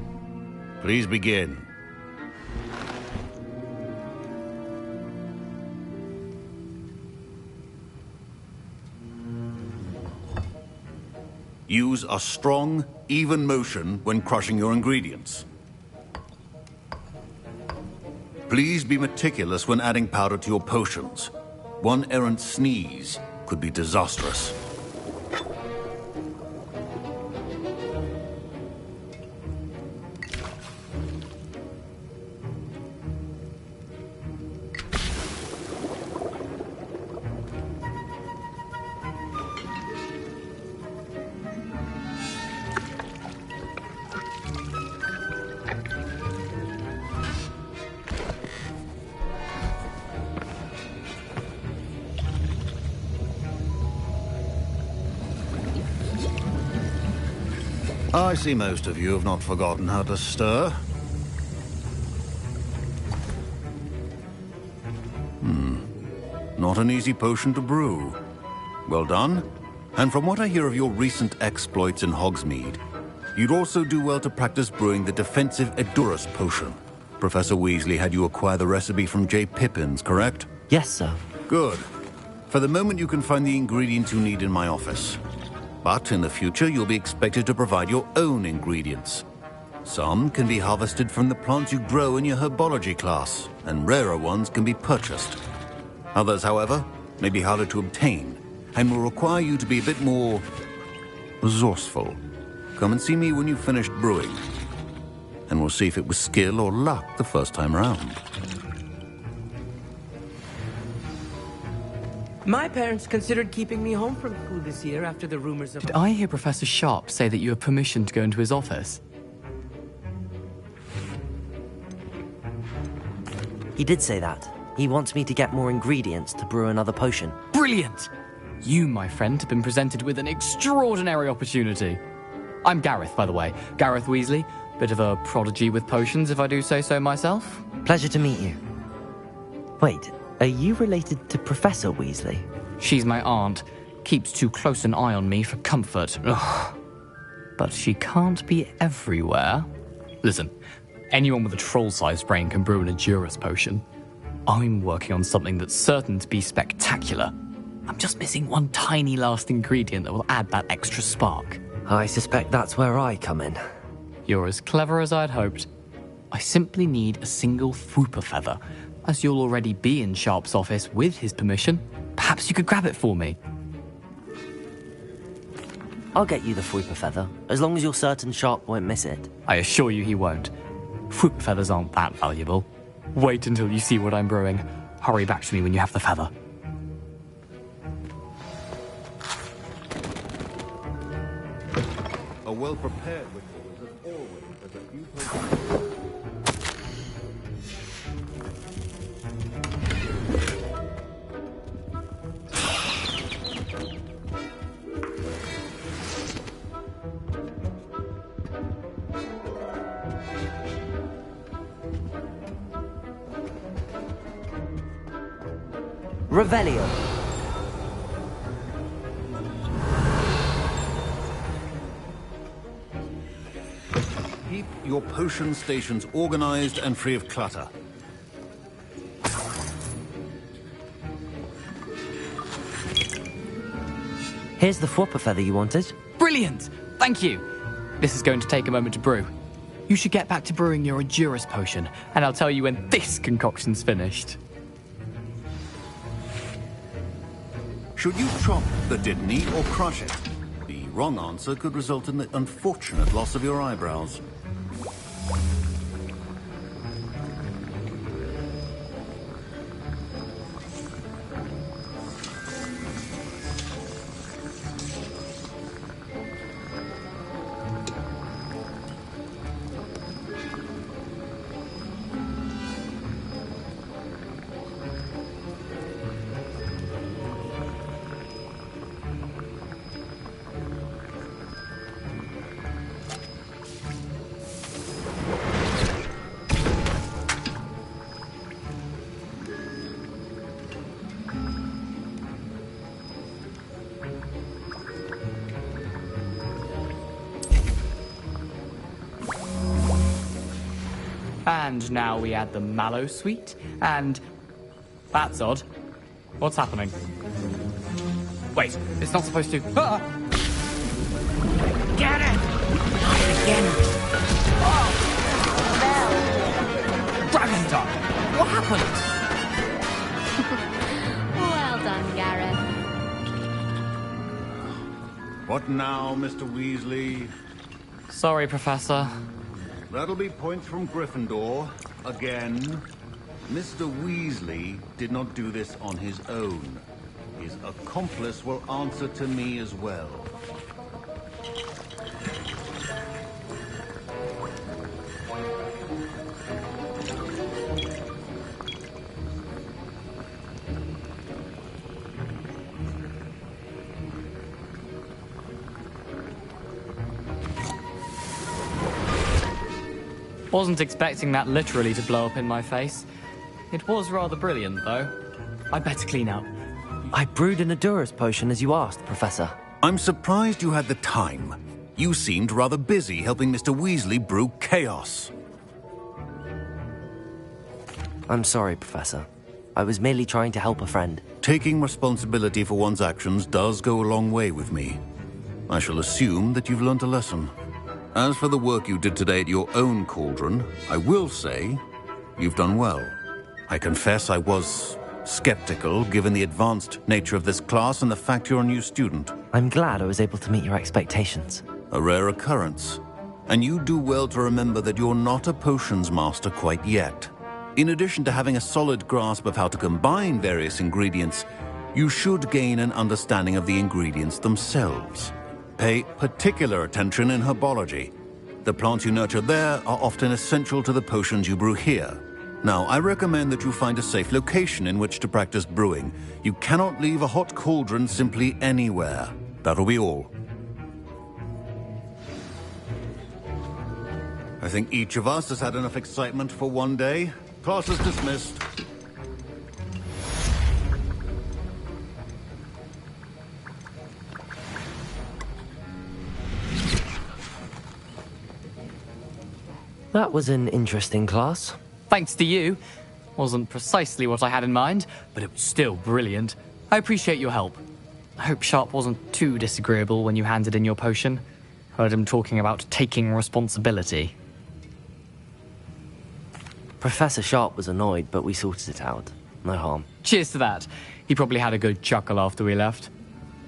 Please begin. Use a strong, even motion when crushing your ingredients. Please be meticulous when adding powder to your potions. One errant sneeze could be disastrous. I see most of you have not forgotten how to stir. Not an easy potion to brew. Well done. And from what I hear of your recent exploits in Hogsmeade, you'd also do well to practice brewing the defensive Edurus potion. Professor Weasley had you acquire the recipe from J. Pippins, correct? Yes, sir. Good. For the moment, you can find the ingredients you need in my office. But in the future, you'll be expected to provide your own ingredients. Some can be harvested from the plants you grow in your herbology class, and rarer ones can be purchased. Others, however, may be harder to obtain, and will require you to be a bit more resourceful. Come and see me when you've finished brewing, and we'll see if it was skill or luck the first time around. My parents considered keeping me home from school this year after the rumors of... Did I hear Professor Sharp say that you have permission to go into his office? He did say that. He wants me to get more ingredients to brew another potion. Brilliant! You, my friend, have been presented with an extraordinary opportunity. I'm Gareth, by the way. Gareth Weasley. Bit of a prodigy with potions, if I do say so myself. Pleasure to meet you. Wait, are you related to Professor Weasley? She's my aunt. Keeps too close an eye on me for comfort. Ugh. But she can't be everywhere. Listen, anyone with a troll-sized brain can brew an Edurus potion. I'm working on something that's certain to be spectacular. I'm just missing one tiny last ingredient that will add that extra spark. I suspect that's where I come in. You're as clever as I'd hoped. I simply need a single Fwooper feather. As you'll already be in Sharp's office with his permission, perhaps you could grab it for me. I'll get you the Fwooper feather, as long as you're certain Sharp won't miss it. I assure you he won't. Fwooper feathers aren't that valuable. Wait until you see what I'm brewing. Hurry back to me when you have the feather. A well-prepared ritual is as always as a few potions. Revelio. Keep your potion stations organized and free of clutter. Here's the Fwooper feather you wanted. Brilliant! Thank you. this is going to take a moment to brew. You should get back to brewing your Endurance potion, and I'll tell you when this concoction's finished. Should you chop the Didney or crush it? The wrong answer could result in the unfortunate loss of your eyebrows. And now we add the mallow sweet, and... That's odd. What's happening? Wait, it's not supposed to... Ah! Get it! Not again. Oh! Dragon time! What happened? Well done, Gareth. What now, Mr. Weasley? Sorry, Professor. That'll be points from Gryffindor. Again. Mr. Weasley did not do this on his own. His accomplice will answer to me as well. Wasn't expecting that literally to blow up in my face. It was rather brilliant, though. I'd better clean up. I brewed an Endurance potion as you asked, Professor. I'm surprised you had the time. You seemed rather busy helping Mr. Weasley brew chaos. I'm sorry, Professor. I was merely trying to help a friend. Taking responsibility for one's actions does go a long way with me. I shall assume that you've learnt a lesson. As for the work you did today at your own cauldron, I will say you've done well. I confess I was skeptical, given the advanced nature of this class and the fact you're a new student. I'm glad I was able to meet your expectations. A rare occurrence. And you do well to remember that you're not a potions master quite yet. In addition to having a solid grasp of how to combine various ingredients, you should gain an understanding of the ingredients themselves. Pay particular attention in herbology. The plants you nurture there are often essential to the potions you brew here. Now, I recommend that you find a safe location in which to practice brewing. You cannot leave a hot cauldron simply anywhere. That'll be all. I think each of us has had enough excitement for one day. Class is dismissed. That was an interesting class. Thanks to you. Wasn't precisely what I had in mind, but it was still brilliant. I appreciate your help. I hope Sharp wasn't too disagreeable when you handed in your potion. Heard him talking about taking responsibility. Professor Sharp was annoyed, but we sorted it out. No harm. Cheers to that. He probably had a good chuckle after we left.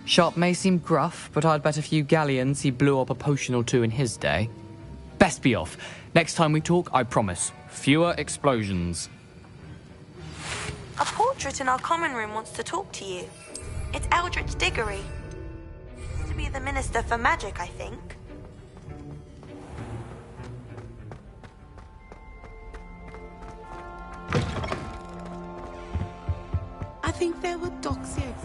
Sharp may seem gruff, but I'd bet a few galleons he blew up a potion or two in his day. Best be off. Next time we talk, I promise, fewer explosions. A portrait in our common room wants to talk to you. It's Eldritch Diggory. Used to be the Minister for Magic, I think. I think there were dogs here.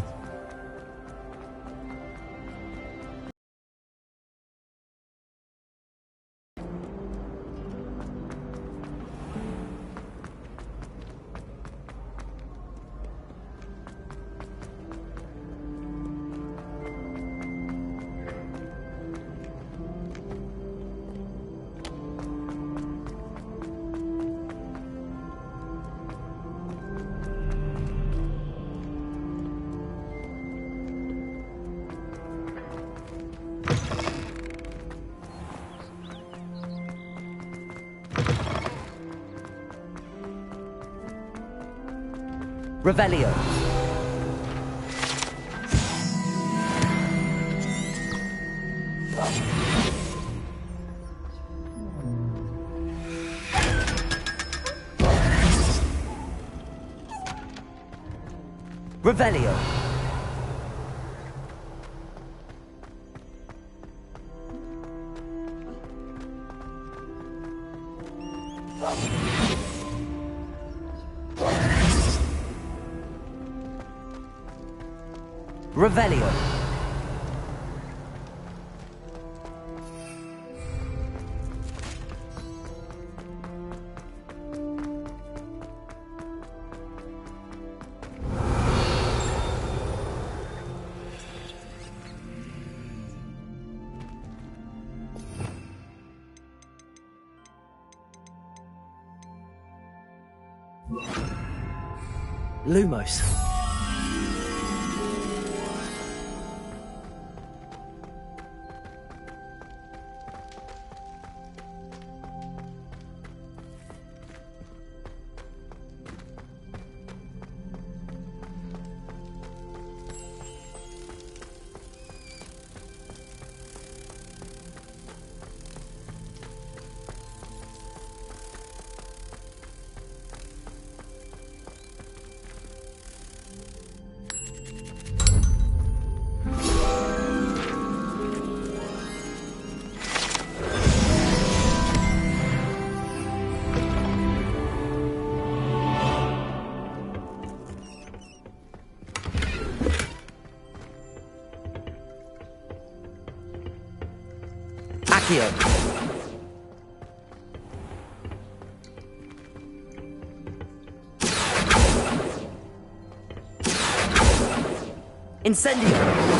Revelio. Revelio. Revelio. Lumos. Accio. Incendio.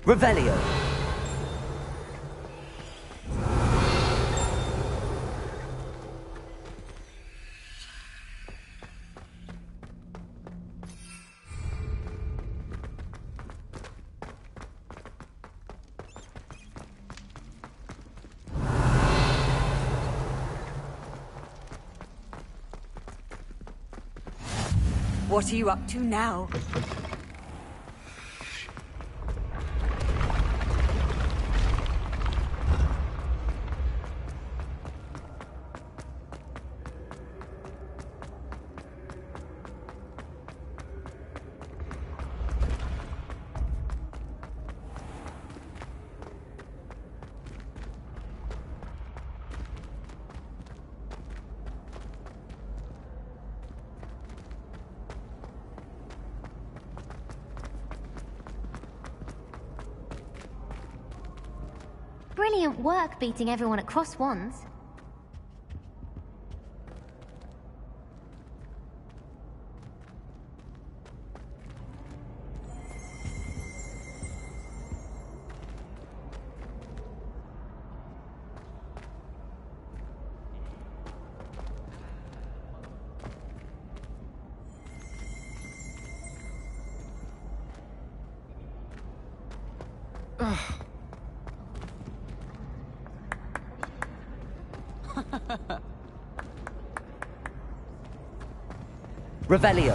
Revelio. What are you up to now? Brilliant work beating everyone at cross wands. Revelio.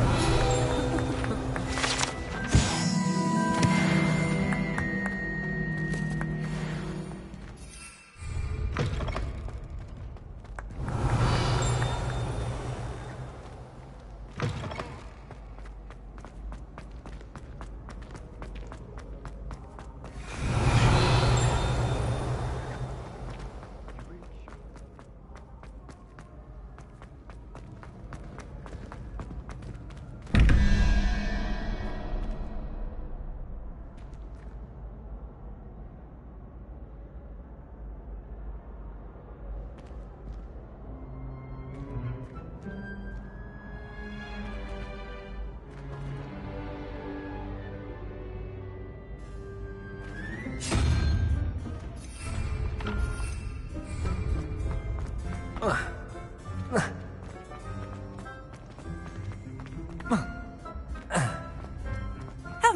How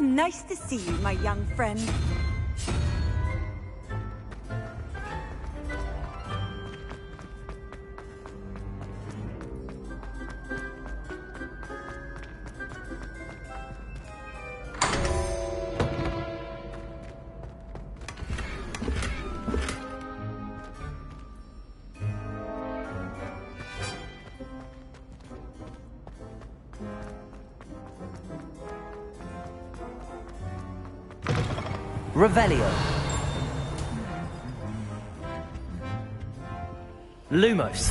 nice to see you, my young friend. Revelio. Lumos.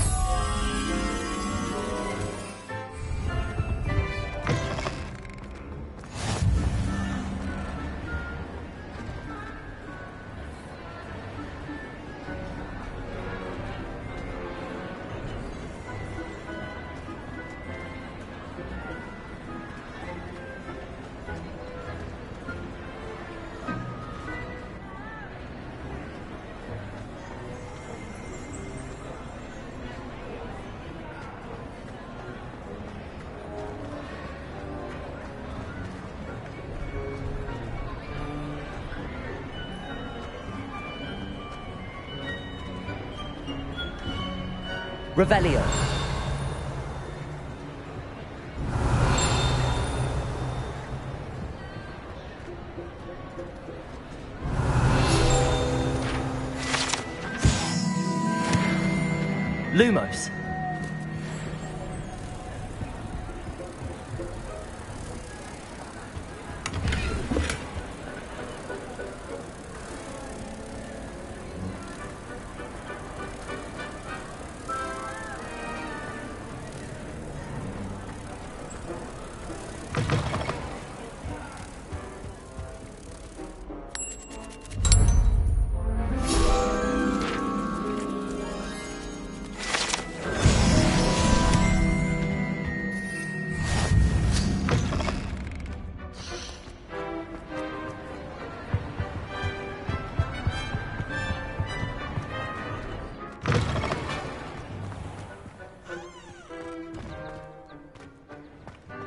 Revelio. Lumos.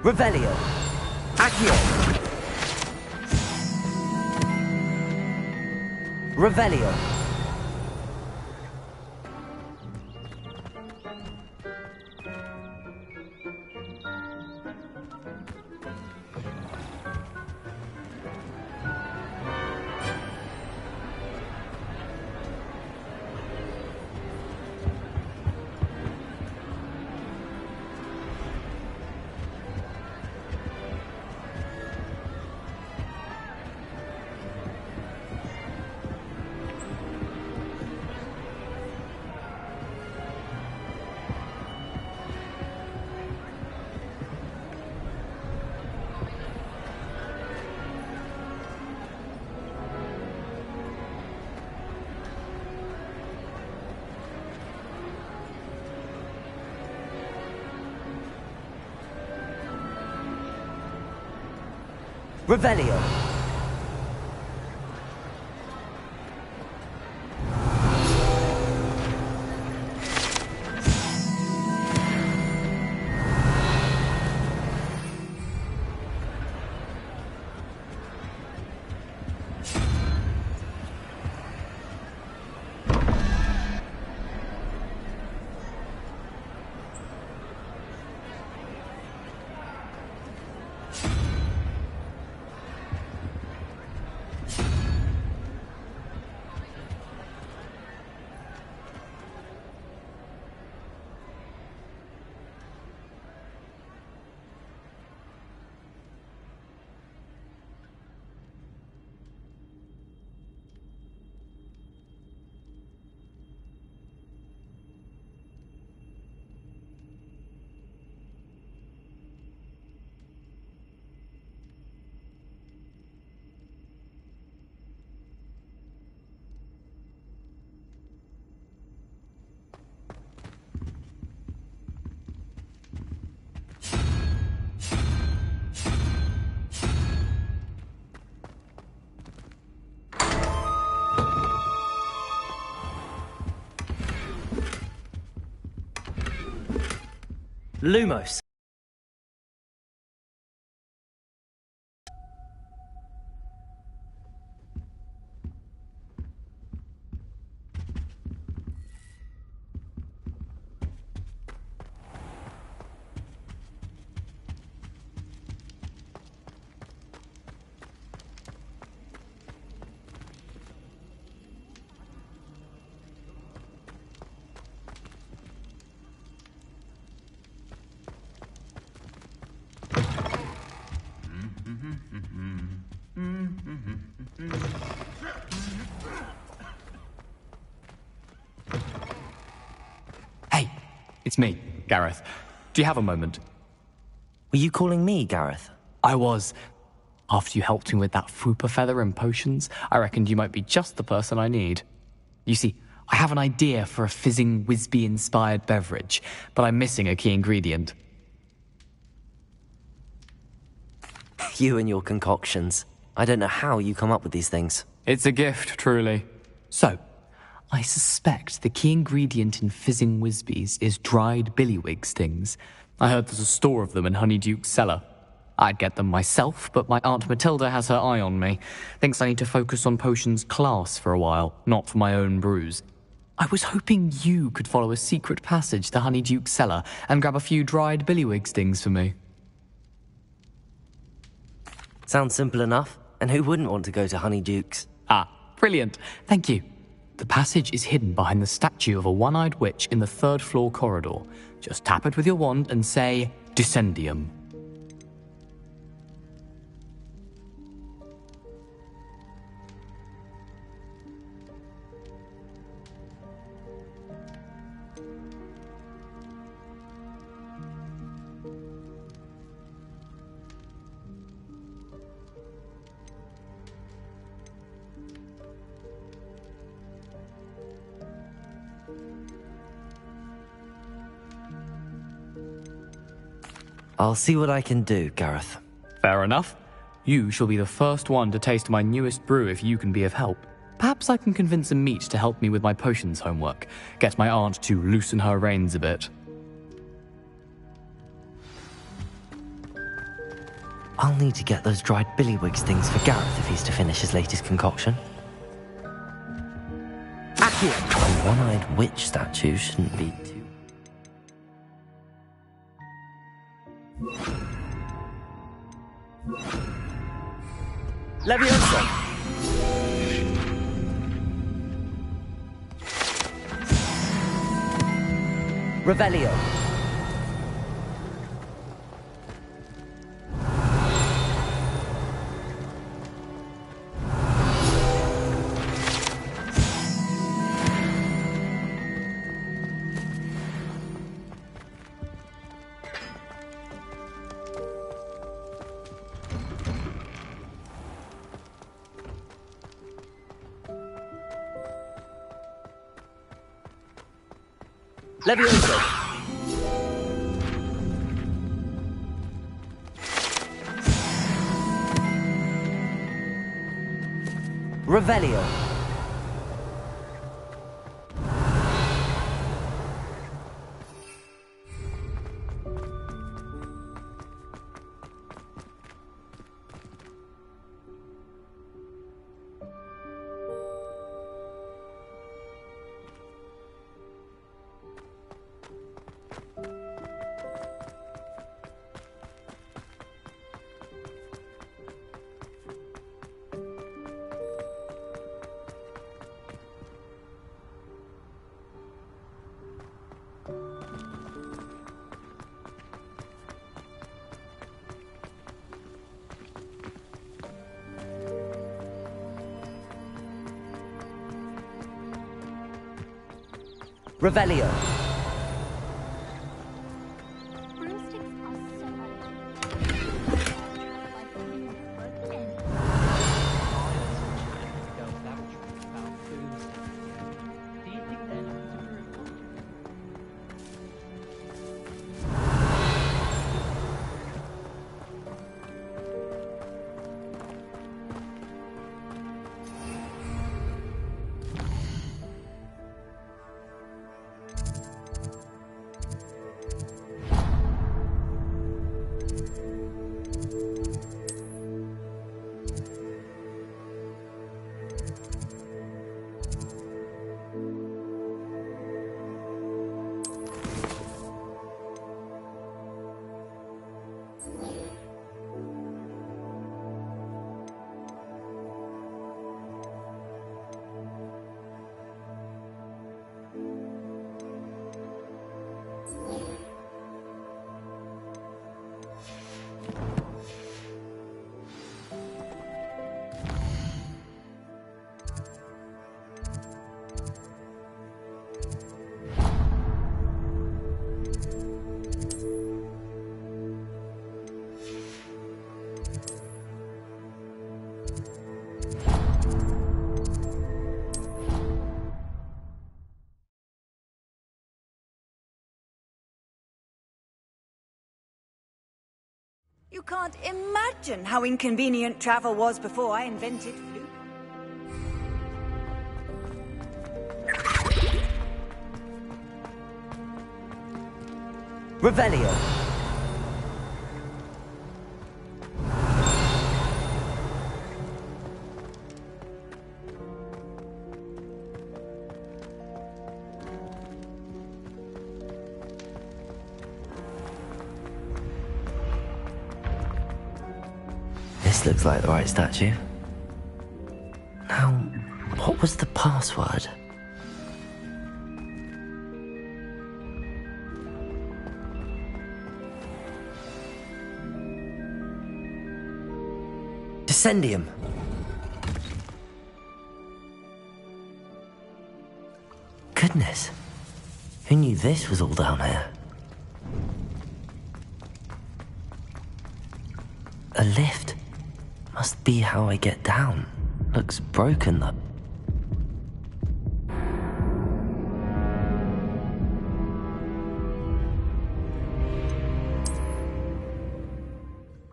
Revelio. Accio. Revelio. Revelio. Lumos. It's me, Gareth. Do you have a moment? Were you calling me, Gareth? I was. After you helped me with that Fupa feather and potions, I reckoned you might be just the person I need. You see, I have an idea for a fizzing Whizbee-inspired beverage, but I'm missing a key ingredient. You and your concoctions. I don't know how you come up with these things. It's a gift, truly. So, I suspect the key ingredient in fizzing Whizbees is dried billywig stings. I heard there's a store of them in Honeyduke's cellar. I'd get them myself, but my Aunt Matilda has her eye on me. Thinks I need to focus on potions class for a while, not for my own brews. I was hoping you could follow a secret passage to Honeyduke's cellar and grab a few dried billywig stings for me. Sounds simple enough. And who wouldn't want to go to Honeyduke's? Ah, brilliant. Thank you. The passage is hidden behind the statue of a one-eyed witch in the third-floor corridor. Just tap it with your wand and say, Descendium. I'll see what I can do, Gareth. Fair enough. You shall be the first one to taste my newest brew if you can be of help. Perhaps I can convince a meat to help me with my potions homework. Get my aunt to loosen her reins a bit. I'll need to get those dried billywig stings for Gareth if he's to finish his latest concoction. Accio! A one-eyed witch statue shouldn't be too... Leviosa! Revelio. Leviosa. Revelio. Revelio. You can't imagine how inconvenient travel was before I invented flute. Revelio. This looks like the right statue. Now, what was the password? Descendium. Goodness. Who knew this was all down here? A lift. Must be how I get down. Looks broken though.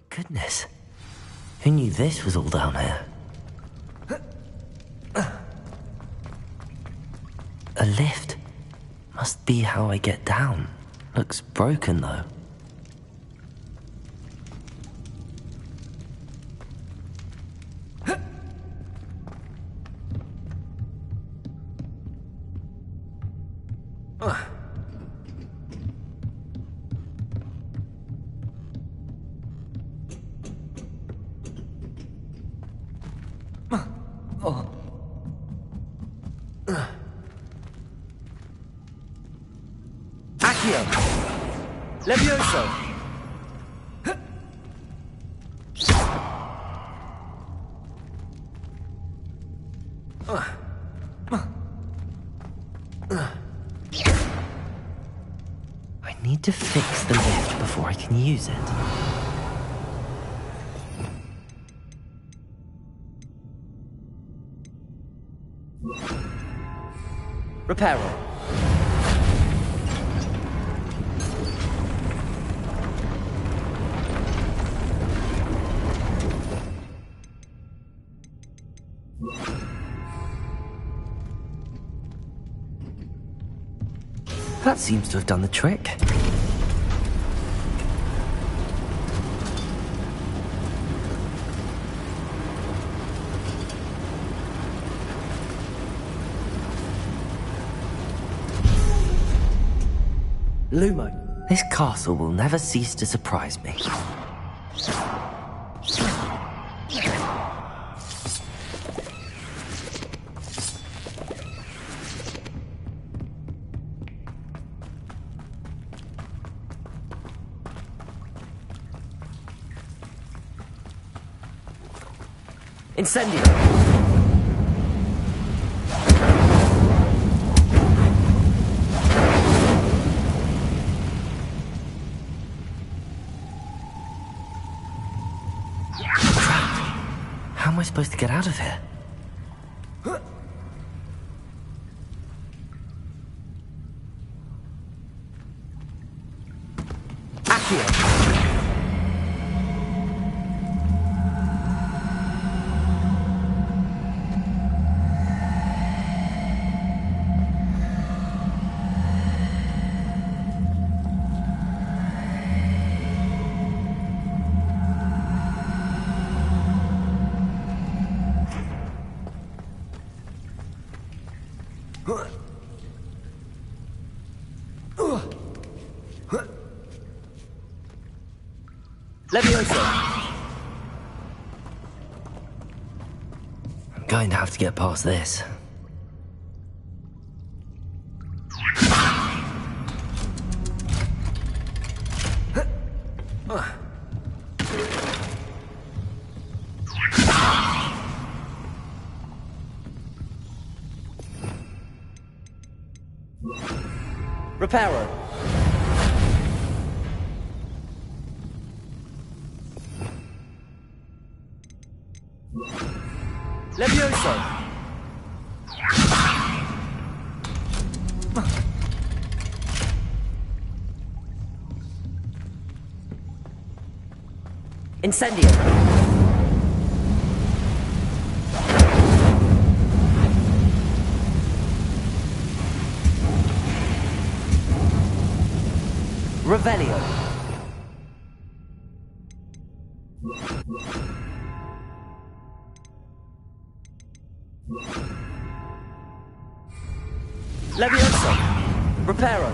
Goodness. Who knew this was all down here? A lift. Must be how I get down. Looks broken though. Accio! Levioso! I need to fix the lift before I can use it. Reparo. That seems to have done the trick. Lumo. This castle will never cease to surprise me. Incendio! How am I supposed to get out of here? Accio! Levioso! I'm going to have to get past this. Reparo. Levioso. Incendio! Revelio! Levioso! Reparo!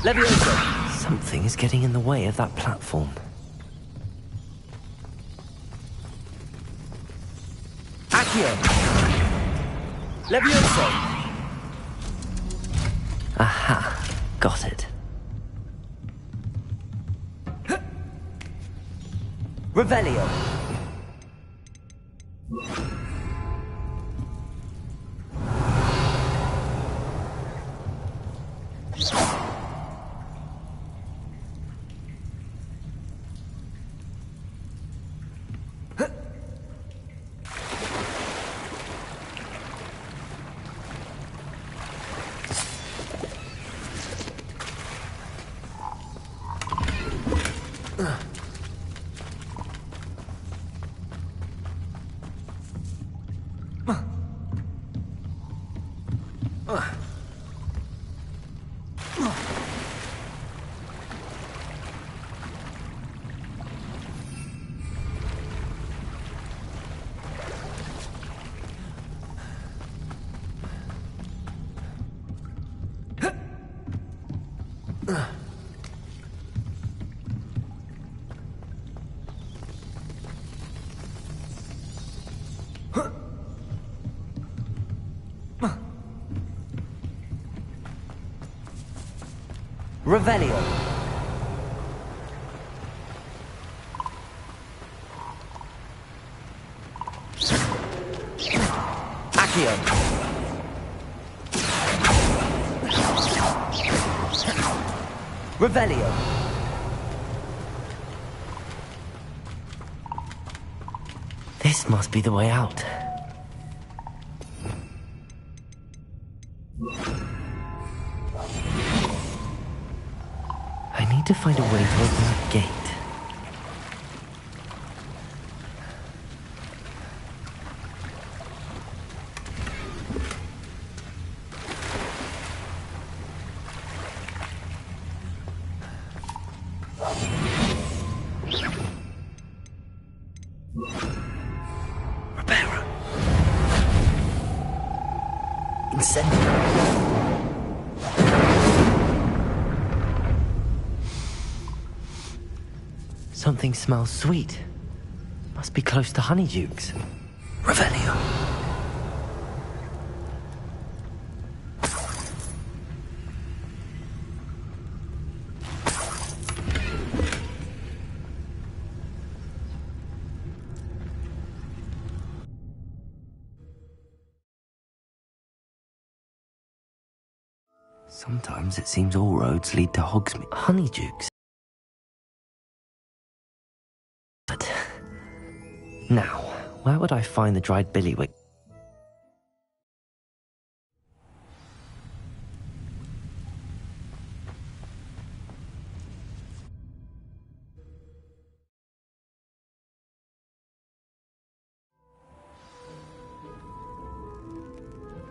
Levioso! Something is getting in the way of that platform. Accio! Levioso! Aha! Got it. Revelio! Revelio! Accio! Revelio! This must be the way out. I need to find a way to open that gate. Reparo. Incendio. Something smells sweet. Must be close to Honeydukes. Revelio. Sometimes it seems all roads lead to Hogsmeade. Honeydukes. But now, where would I find the dried billywick?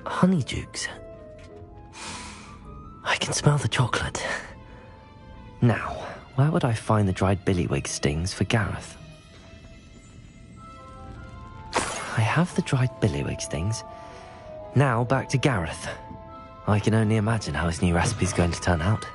Honeydukes. I can smell the chocolate. Now, where would I find the dried billywig stings for Gareth? I have the dried billywig stings. Now back to Gareth. I can only imagine how his new recipe's going to turn out.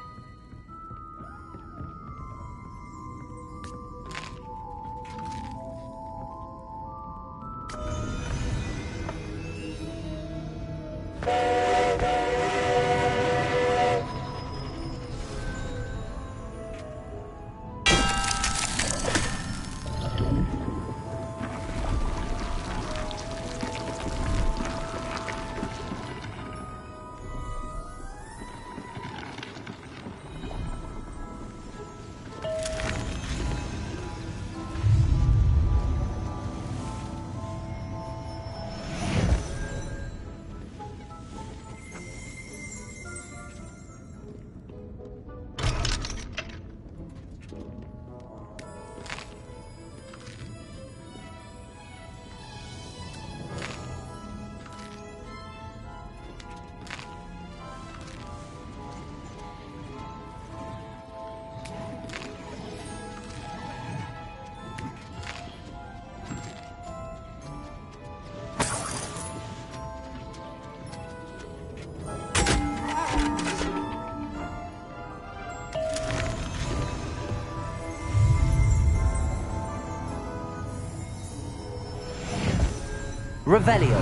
Revelio.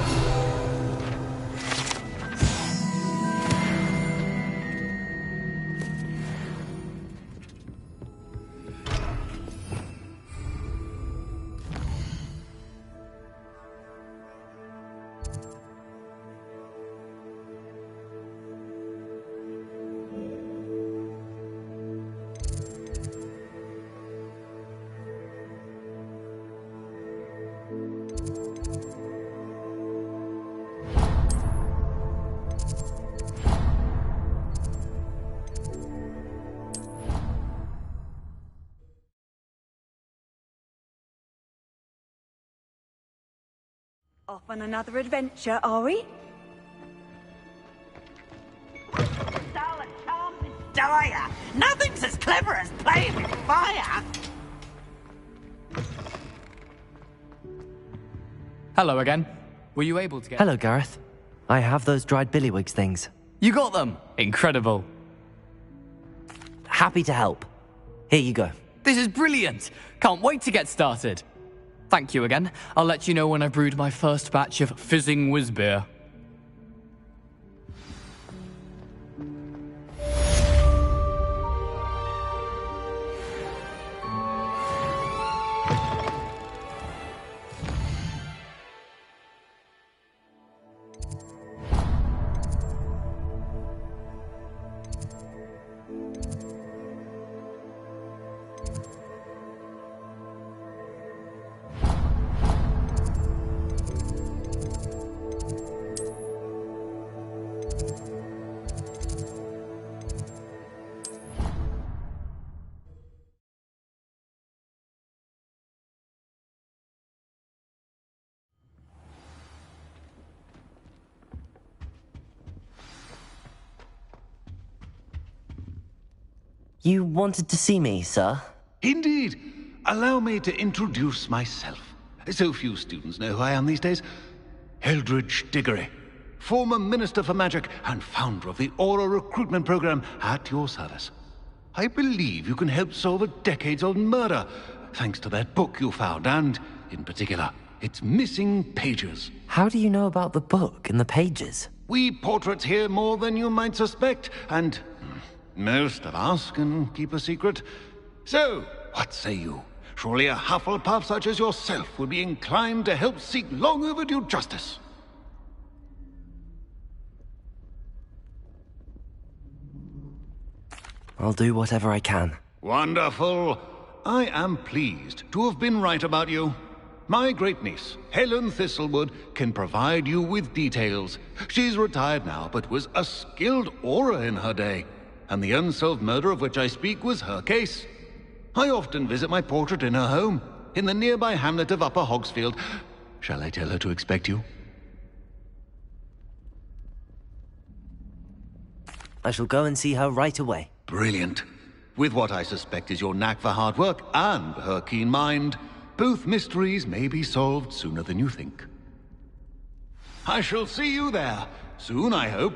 Off on another adventure, are we? Starlet charms is dire. Nothing's as clever as playing with fire. Hello again. Were you able to get... Hello, Gareth. I have those dried billywigs things. You got them! Incredible. Happy to help. Here you go. This is brilliant! Can't wait to get started. Thank you again. I'll let you know when I've brewed my first batch of fizzing whiz-beer. You wanted to see me, sir? Indeed. Allow me to introduce myself. So few students know who I am these days. Eldridge Diggory, former Minister for Magic and founder of the Aura Recruitment Program, at your service. I believe you can help solve a decades-old murder, thanks to that book you found, and, in particular, its missing pages. How do you know about the book and the pages? We portraits hear more than you might suspect, and most of us can keep a secret. So, what say you? Surely a Hufflepuff such as yourself would be inclined to help seek long overdue justice. I'll do whatever I can. Wonderful. I am pleased to have been right about you. My great-niece, Helen Thistlewood, can provide you with details. She's retired now, but was a skilled aura in her day. And the unsolved murder of which I speak was her case. I often visit my portrait in her home, in the nearby hamlet of Upper Hogsfield. Shall I tell her to expect you? I shall go and see her right away. Brilliant. With what I suspect is your knack for hard work and her keen mind, both mysteries may be solved sooner than you think. I shall see you there, soon I hope.